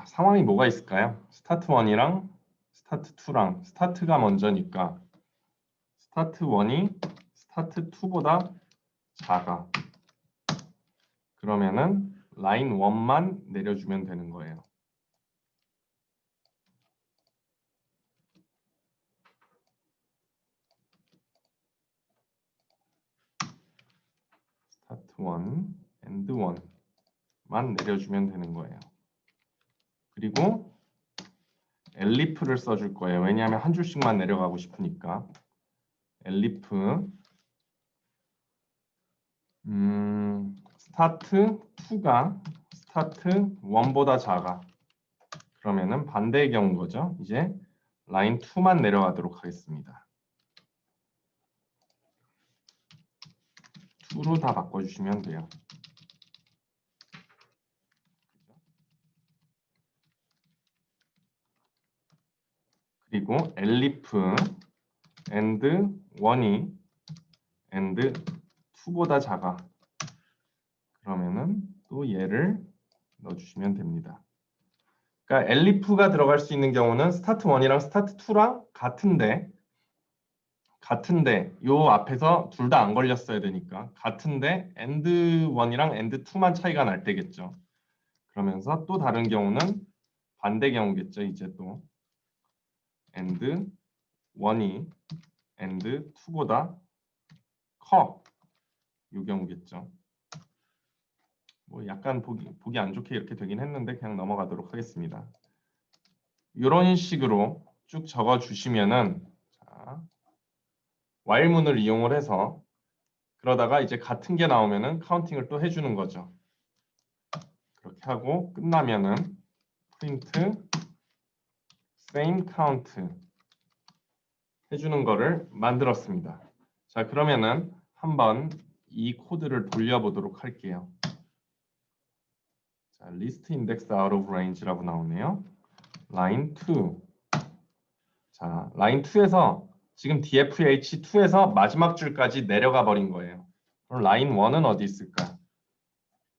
상황이 뭐가 있을까요? 스타트 1이랑 스타트 2랑 스타트가 먼저니까 스타트 1이 스타트 2보다 작아. 그러면은 라인 1만 내려주면 되는 거예요. 스타트 1 and 1만 내려주면 되는 거예요. 그리고 엘리프를 써줄 거예요. 왜냐하면 한 줄씩만 내려가고 싶으니까. 엘리프 스타트 2가 스타트 1보다 작아. 그러면은 반대의 경우인 거죠. 이제 라인 2만 내려가도록 하겠습니다. 2로 다 바꿔주시면 돼요. 그리고 엘리프 and 1이 and 2보다 작아. 그러면은 또 얘를 넣어주시면 됩니다. 그러니까 엘리프가 들어갈 수 있는 경우는 스타트 1이랑 스타트 2랑 같은데 요 앞에서 둘 다 안 걸렸어야 되니까 같은데 and 1이랑 and 2만 차이가 날 때겠죠. 그러면서 또 다른 경우는 반대 경우겠죠. 이제 또 and 1이 and 2보다 커. 요 경우겠죠. 뭐 약간 보기 안 좋게 이렇게 되긴 했는데 그냥 넘어가도록 하겠습니다. 이런 식으로 쭉 적어 주시면은 while문을 이용을 해서 그러다가 이제 같은 게 나오면은 카운팅을 또 해주는 거죠. 그렇게 하고 끝나면은 print same count 해주는 거를 만들었습니다. 자, 그러면은 한번 이 코드를 돌려보도록 할게요. 자, list index out of range라고 나오네요. line 2. 자, line 2에서 지금 dfh2에서 마지막 줄까지 내려가 버린 거예요. 그럼 line 1은 어디 있을까?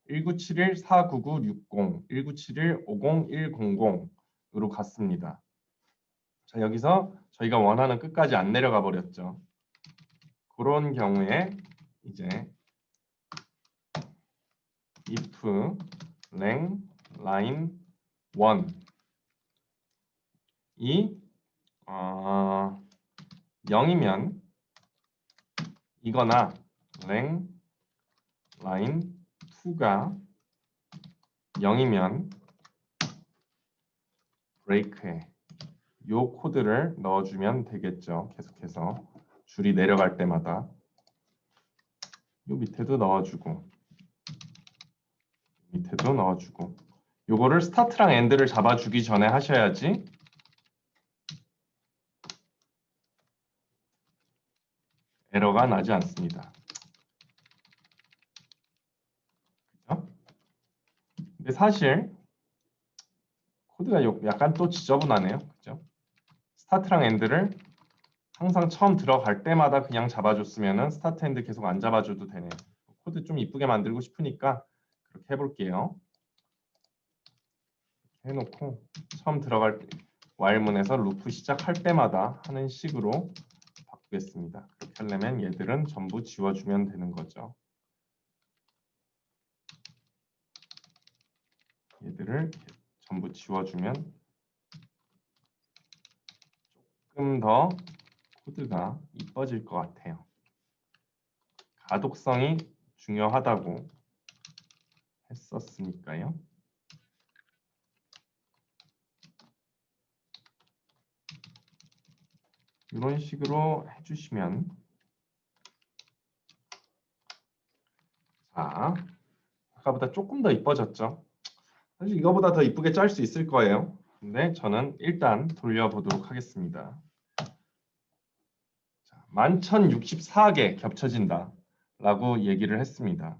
1971-49960, 1971-50100으로 갔습니다. 자, 여기서 저희가 원하는 끝까지 안 내려가 버렸죠. 그런 경우에 이제 if len line 1이 0이면 이거나 len line 2가 0이면 브레이크해. 요 코드를 넣어주면 되겠죠. 계속해서 줄이 내려갈 때마다 요 밑에도 넣어주고 밑에도 넣어주고 요거를 스타트랑 엔드를 잡아주기 전에 하셔야지 에러가 나지 않습니다. 그렇죠? 근데 사실 코드가 약간 또 지저분하네요. 그죠? 스타트랑 엔드를 항상 처음 들어갈 때마다 그냥 잡아줬으면은 스타트 엔드 계속 안 잡아줘도 되네요. 코드 좀 이쁘게 만들고 싶으니까 그렇게 해볼게요. 해놓고 처음 들어갈 때 while문에서 루프 시작할 때마다 하는 식으로 바꾸겠습니다. 그렇게 하려면 얘들은 전부 지워주면 되는 거죠. 얘들을 전부 지워주면 조금 더 코드가 이뻐질 것 같아요. 가독성이 중요하다고 했었으니까요. 이런 식으로 해주시면 자, 아까보다 조금 더 이뻐졌죠? 사실 이거보다 더 이쁘게 짤 수 있을 거예요. 근데 저는 일단 돌려보도록 하겠습니다. 11,064개 겹쳐진다 라고 얘기를 했습니다.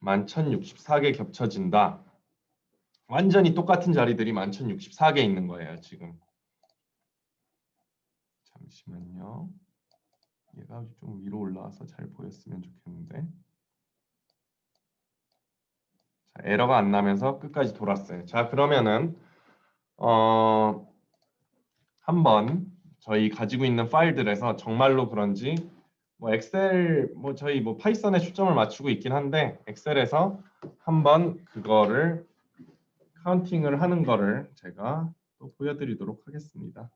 11,064개 겹쳐진다. 완전히 똑같은 자리들이 11,064개 있는 거예요, 지금. 잠시만요. 얘가 좀 위로 올라와서 잘 보였으면 좋겠는데. 자, 에러가 안 나면서 끝까지 돌았어요. 자, 그러면은 한번 저희 가지고 있는 파일들에서 정말로 그런지 뭐 엑셀 뭐 저희 뭐 파이썬에 초점을 맞추고 있긴 한데 엑셀에서 한번 그거를 카운팅을 하는 거를 제가 또 보여드리도록 하겠습니다.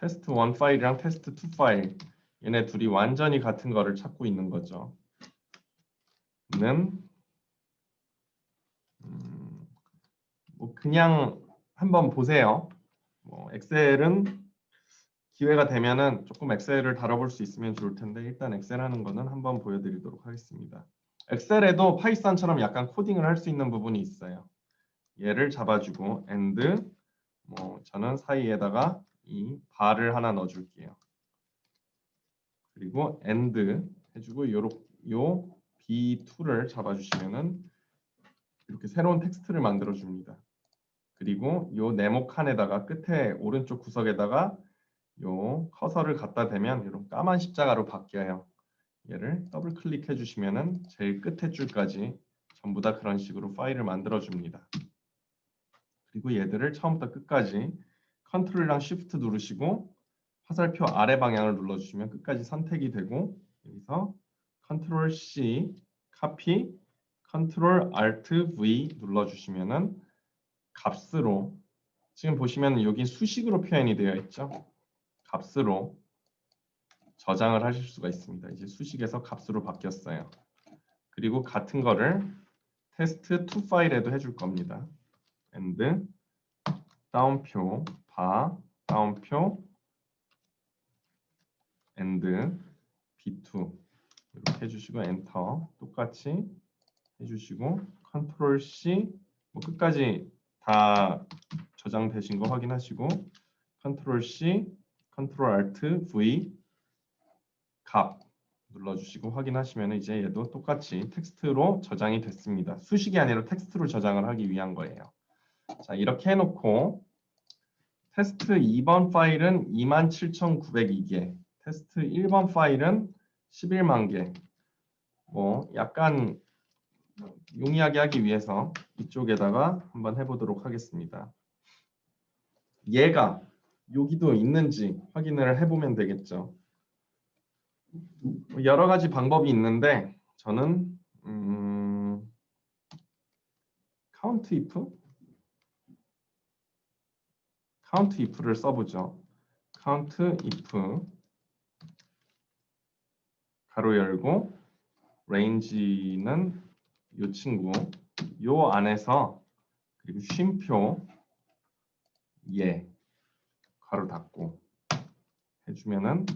테스트 1 파일이랑 테스트 2 파일 얘네 둘이 완전히 같은 거를 찾고 있는 거죠. 뭐 그냥 한번 보세요. 뭐 엑셀은 기회가 되면은 조금 엑셀을 다뤄볼 수 있으면 좋을 텐데 일단 엑셀 하는 거는 한번 보여드리도록 하겠습니다. 엑셀에도 파이썬처럼 약간 코딩을 할 수 있는 부분이 있어요. 얘를 잡아주고 and 뭐 저는 사이에다가 이 bar를 하나 넣어줄게요. 그리고 and 해주고 요 b2를 잡아주시면은 이렇게 새로운 텍스트를 만들어 줍니다. 그리고 요 네모 칸에다가 끝에 오른쪽 구석에다가 요 커서를 갖다 대면 이런 까만 십자가로 바뀌어요. 얘를 더블 클릭해 주시면은 제일 끝에 줄까지 전부 다 그런 식으로 파일을 만들어 줍니다. 그리고 얘들을 처음부터 끝까지 컨트롤이랑 쉬프트 누르시고 화살표 아래 방향을 눌러주시면 끝까지 선택이 되고 여기서 컨트롤 C 카피 컨트롤 알트 V 눌러주시면은 값으로 지금 보시면 여기 수식으로 표현이 되어 있죠. 값으로 저장을 하실 수가 있습니다. 이제 수식에서 값으로 바뀌었어요. 그리고 같은 거를 테스트 2 파일에도 해줄 겁니다. and 다운표 바 다운표 and b2 이렇게 해주시고 엔터 똑같이 해주시고 컨트롤 C 뭐 끝까지 다 저장되신 거 확인하시고 컨트롤 C 컨트롤 알트 V 값 눌러주시고 확인하시면 이제 얘도 똑같이 텍스트로 저장이 됐습니다. 수식이 아니라 텍스트로 저장을 하기 위한 거예요. 자 이렇게 해놓고 테스트 2번 파일은 27,902개, 테스트 1번 파일은 11만 개. 뭐 약간 용이하게 하기 위해서 이쪽에다가 한번 해보도록 하겠습니다. 얘가 여기도 있는지 확인을 해보면 되겠죠. 여러 가지 방법이 있는데 저는 count if를 써보죠. count if 가로 열고 range는 이 친구 요 안에서 그리고 쉼표 가로 닫고 해주면은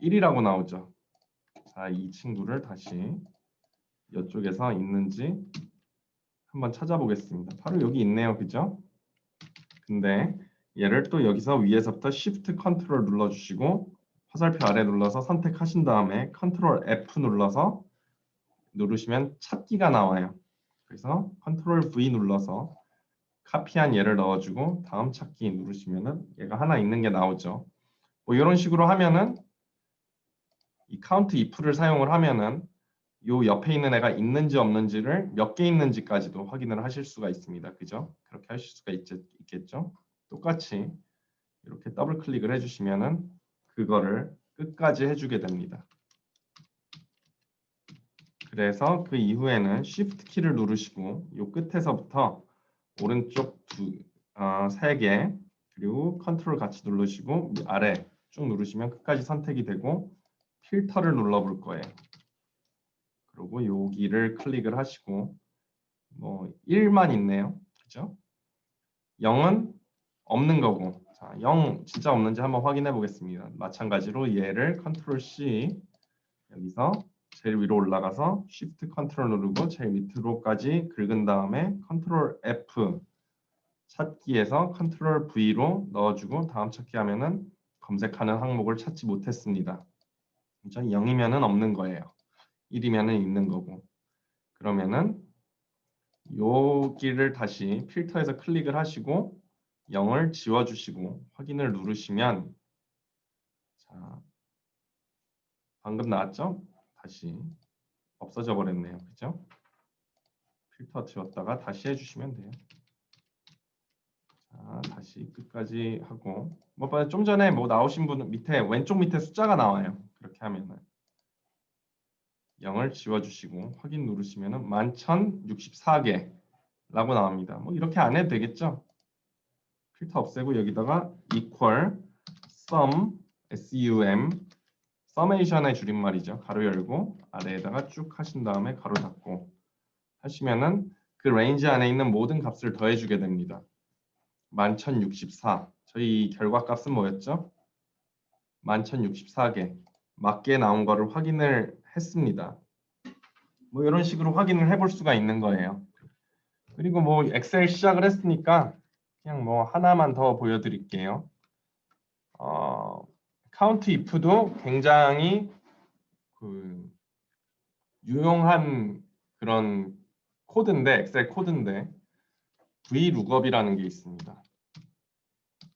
1이라고 나오죠. 자, 이 친구를 다시 이쪽에서 있는지 한번 찾아보겠습니다. 바로 여기 있네요. 그죠? 근데 얘를 또 여기서 위에서부터 Shift Ctrl 눌러주시고 화살표 아래 눌러서 선택하신 다음에 Ctrl F 눌러서 누르시면 찾기가 나와요. 그래서 Ctrl V 눌러서 카피한 얘를 넣어주고 다음 찾기 누르시면은 얘가 하나 있는 게 나오죠. 뭐 이런 식으로 하면은 이 count if를 사용을 하면은 요 옆에 있는 애가 있는지 없는지를 몇 개 있는지까지도 확인을 하실 수가 있습니다. 그죠? 그렇게 하실 수가 있겠죠? 똑같이 이렇게 더블 클릭을 해주시면은 그거를 끝까지 해주게 됩니다. 그래서 그 이후에는 Shift 키를 누르시고 요 끝에서부터 오른쪽 세 개 그리고 컨트롤 같이 누르시고 아래 쭉 누르시면 끝까지 선택이 되고 필터를 눌러볼 거예요. 그리고 여기를 클릭을 하시고 뭐 1만 있네요. 그죠? 0은 없는 거고 자, 0 진짜 없는지 한번 확인해 보겠습니다. 마찬가지로 얘를 컨트롤 C 여기서 제일 위로 올라가서 Shift 컨트롤 누르고 제일 밑으로까지 긁은 다음에 컨트롤 F 찾기에서 컨트롤 V로 넣어주고 다음 찾기 하면은 검색하는 항목을 찾지 못했습니다. 그죠? 0이면은 없는 거예요. 1이면은 있는 거고. 그러면은 여기를 다시 필터에서 클릭을 하시고 0을 지워주시고 확인을 누르시면 자, 방금 나왔죠? 다시 없어져 버렸네요. 그죠? 필터 지웠다가 다시 해주시면 돼요. 자, 다시 끝까지 하고 좀 전에 뭐 나오신 분은 밑에 왼쪽 밑에 숫자가 나와요. 그렇게 하면은 0을 지워주시고 확인 누르시면은 11,064개 라고 나옵니다. 뭐 이렇게 안 해도 되겠죠? 필터 없애고 여기다가 equal sum sum summation의 줄임말이죠. 가로 열고 아래에다가 쭉 하신 다음에 가로 닫고 하시면은 그 레인지 안에 있는 모든 값을 더해주게 됩니다. 11,064 저희 결과값은 뭐였죠? 11,064개 맞게 나온 거를 확인을 했습니다. 뭐 이런 식으로 확인을 해볼 수가 있는 거예요. 그리고 뭐 엑셀 시작을 했으니까 그냥 뭐 하나만 더 보여드릴게요. count if도 굉장히 그 유용한 그런 코드인데 엑셀 코드인데 VLOOKUP이라는 게 있습니다.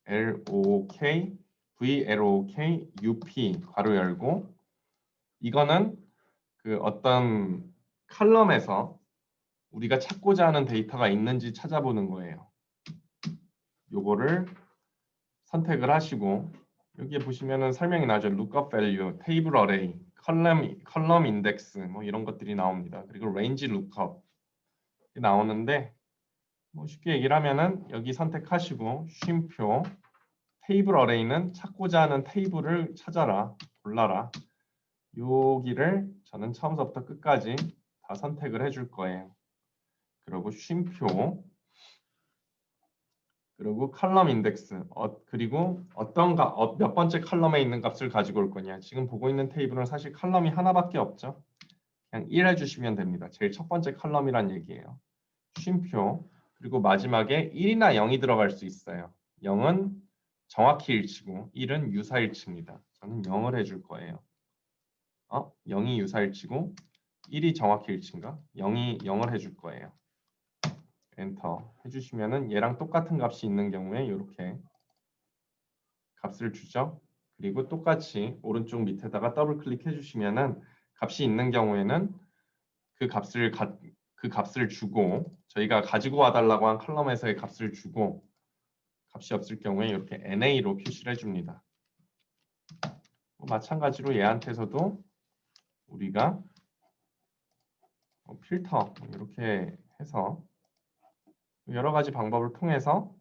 LOK VLOK UP 괄호 열고 이거는 그 어떤 칼럼에서 우리가 찾고자 하는 데이터가 있는지 찾아보는 거예요. 요거를 선택을 하시고 여기에 보시면은 설명이 나죠. lookup value, table array, 컬럼 인덱스 뭐 이런 것들이 나옵니다. 그리고 range lookup 나오는데 뭐 쉽게 얘기를 하면은 여기 선택하시고 쉼표 테이블 어레이는 찾고자 하는 테이블을 찾아라, 골라라. 여기를 저는 처음부터 끝까지 다 선택을 해줄 거예요. 그리고 쉼표 그리고 컬럼 인덱스 그리고 몇 번째 컬럼에 있는 값을 가지고 올 거냐. 지금 보고 있는 테이블은 사실 컬럼이 하나밖에 없죠. 그냥 1 해주시면 됩니다. 제일 첫 번째 컬럼이란 얘기예요. 쉼표 그리고 마지막에 1이나 0이 들어갈 수 있어요. 0은 정확히 일치고 1은 유사일치입니다. 저는 0을 해줄 거예요. 0이 유사일치고 1이 정확히 일치인가? 0이 0을 해줄 거예요. 엔터 해주시면은 얘랑 똑같은 값이 있는 경우에 이렇게 값을 주죠. 그리고 똑같이 오른쪽 밑에다가 더블 클릭해 주시면은 값이 있는 경우에는 그 값을 주고 저희가 가지고 와달라고 한 컬럼에서의 값을 주고 값이 없을 경우에 이렇게 NA로 표시를 해줍니다. 마찬가지로 얘한테서도 우리가 필터 이렇게 해서 여러 가지 방법을 통해서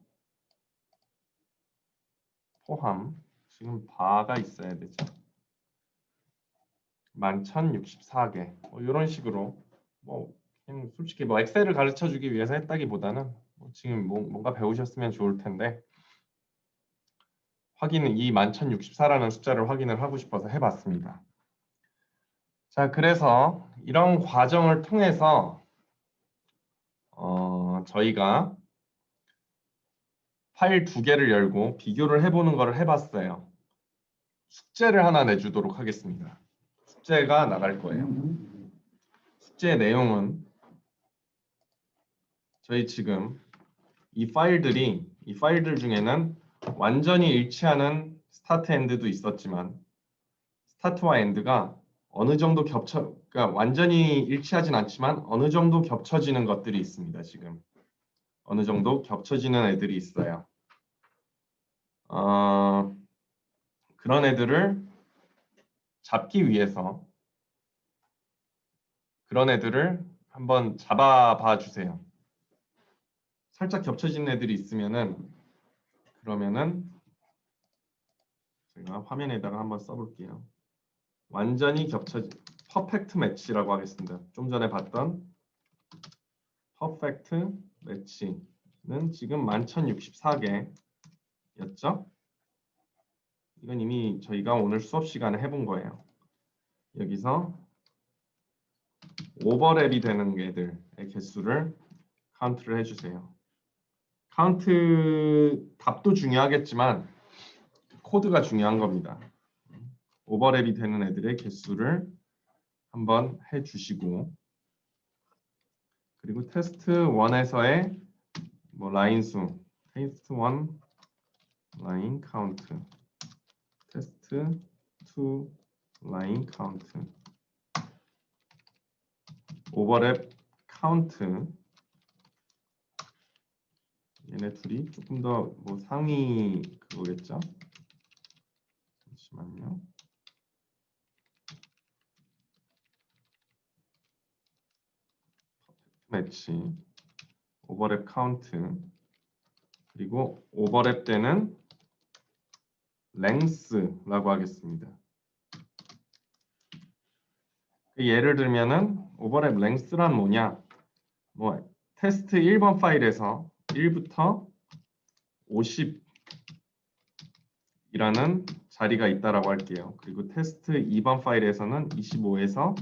포함 지금 바가 있어야 되죠. 11,064개 이런 식으로 그냥 솔직히 엑셀을 가르쳐주기 위해서 했다기보다는 지금 뭔가 배우셨으면 좋을 텐데 이 11,064라는 숫자를 확인을 하고 싶어서 해봤습니다. 자, 그래서 이런 과정을 통해서 저희가 파일 2개를 열고 비교를 해보는 것을 해봤어요. 숙제를 하나 내주도록 하겠습니다. 숙제가 나갈 거예요. 숙제 내용은 저희 지금 이 파일들 중에는 완전히 일치하는 스타트 엔드도 있었지만 스타트와 엔드가 어느 정도 그러니까 완전히 일치하진 않지만 어느 정도 겹쳐지는 것들이 있습니다. 지금 어느 정도 겹쳐지는 애들이 있어요. 그런 애들을 잡기 위해서 그런 애들을 한번 잡아봐 주세요. 살짝 겹쳐진 애들이 있으면은 그러면은 제가 화면에다가 한번 써볼게요. 완전히 겹쳐진 퍼펙트 매치라고 하겠습니다. 좀 전에 봤던 퍼펙트 매치는 지금 11,064개였죠? 이건 이미 저희가 오늘 수업 시간에 해본 거예요. 여기서 오버랩이 되는 애들의 개수를 카운트를 해주세요. 카운트 답도 중요하겠지만 코드가 중요한 겁니다. 오버랩이 되는 애들의 개수를 한번 해주시고 그리고 테스트 1에서의 뭐 라인 수, 테스트 1 라인 카운트, 테스트 2 라인 카운트, 오버랩 카운트 얘네 둘이 조금 더 뭐 상위 그거겠죠? 잠시만요. 매치, 오버랩 카운트, 그리고 오버랩 때는 랭스라고 하겠습니다. 예를 들면은 오버랩 랭스란 뭐냐? 뭐 테스트 1번 파일에서 1부터 50이라는 자리가 있다라고 할게요. 그리고 테스트 2번 파일에서는 25에서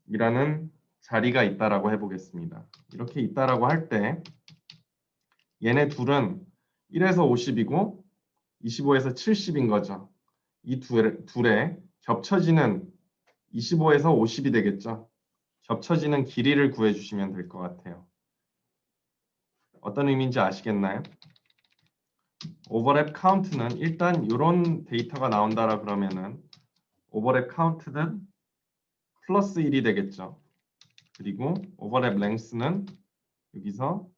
70이라는 자리가 있다라고 해보겠습니다. 이렇게 있다라고 할 때 얘네 둘은 1에서 50이고 25에서 70인 거죠. 이 둘에 겹쳐지는 25에서 50이 되겠죠. 겹쳐지는 길이를 구해주시면 될 것 같아요. 어떤 의미인지 아시겠나요? 오버랩 카운트는 일단 이런 데이터가 나온다라 그러면은 오버랩 카운트는 플러스 1이 되겠죠. 그리고 오버랩 랭스는 여기서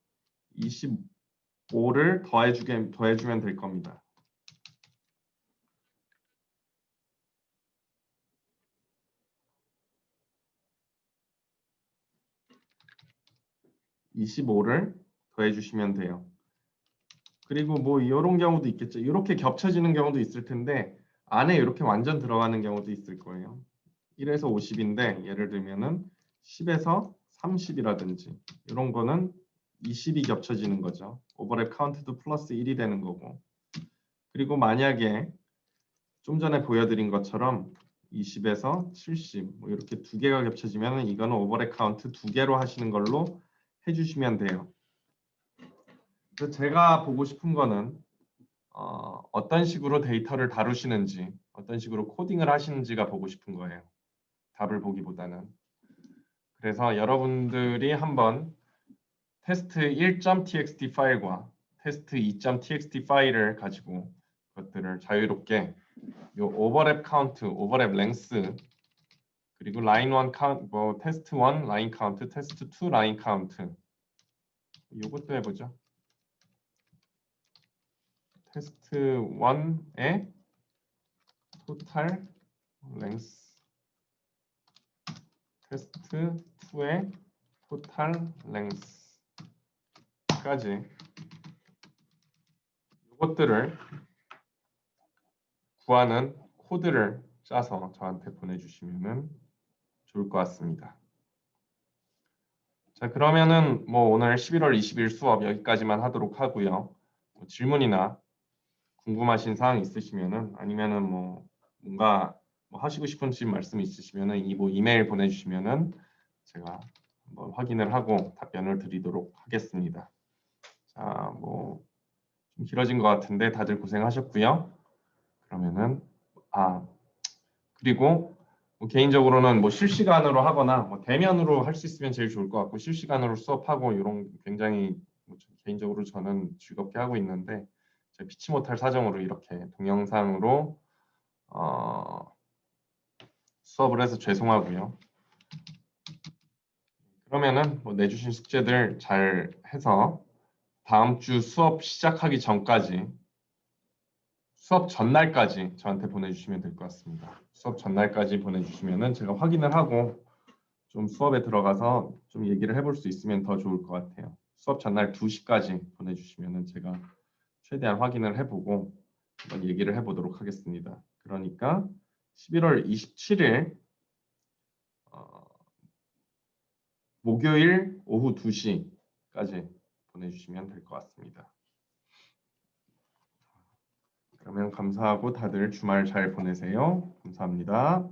25를 더해주면 될 겁니다. (25를) 더해주시면 돼요. 그리고 뭐 이런 경우도 있겠죠. 이렇게 겹쳐지는 경우도 있을 텐데 안에 이렇게 완전 들어가는 경우도 있을 거예요. 1에서 50인데 예를 들면은 10에서 30이라든지 이런 거는 20이 겹쳐지는 거죠. 오버랩 카운트도 플러스 1이 되는 거고. 그리고 만약에 좀 전에 보여드린 것처럼 20에서 70 뭐 이렇게 두 개가 겹쳐지면 이거는 오버랩 카운트 두 개로 하시는 걸로 해주시면 돼요. 그래서 제가 보고 싶은 거는 어떤 식으로 데이터를 다루시는지 어떤 식으로 코딩을 하시는지가 보고 싶은 거예요. 답을 보기보다는. 그래서 여러분들이 한번 테스트 1.txt 파일과 테스트 2.txt 파일을 가지고 그것들을 자유롭게 요 오버랩 카운트, 오버랩 랭스 그리고 라인 1 카운트, 뭐 테스트 1 라인 카운트, 테스트 2 라인 카운트 요것도 해보죠. 테스트 1의 토탈 랭스 테스트 2의 토탈 랭스까지 이것들을 구하는 코드를 짜서 저한테 보내주시면 좋을 것 같습니다. 자, 그러면은 뭐 오늘 11월 20일 수업 여기까지만 하도록 하고요. 뭐 질문이나 궁금하신 사항 있으시면은 아니면은 뭐 뭔가 뭐 하시고 싶으신 말씀 있으시면은 이메일 보내주시면은 제가 한번 확인을 하고 답변을 드리도록 하겠습니다. 자, 뭐 좀 길어진 것 같은데 다들 고생하셨고요. 그러면은 그리고 뭐 개인적으로는 뭐 실시간으로 하거나 뭐 대면으로 할 수 있으면 제일 좋을 것 같고 실시간으로 수업하고 이런 굉장히 뭐 개인적으로 저는 즐겁게 하고 있는데 제가 피치 못할 사정으로 이렇게 동영상으로 수업을 해서 죄송하고요. 그러면은 뭐 내주신 숙제들 잘 해서 다음 주 수업 시작하기 전까지 수업 전날까지 저한테 보내주시면 될 것 같습니다. 수업 전날까지 보내주시면은 제가 확인을 하고 좀 수업에 들어가서 좀 얘기를 해볼 수 있으면 더 좋을 것 같아요. 수업 전날 2시까지 보내주시면은 제가 최대한 확인을 해보고 한번 얘기를 해보도록 하겠습니다. 그러니까 11월 27일 목요일 오후 2시까지 보내주시면 될 것 같습니다. 그러면 감사하고 다들 주말 잘 보내세요. 감사합니다.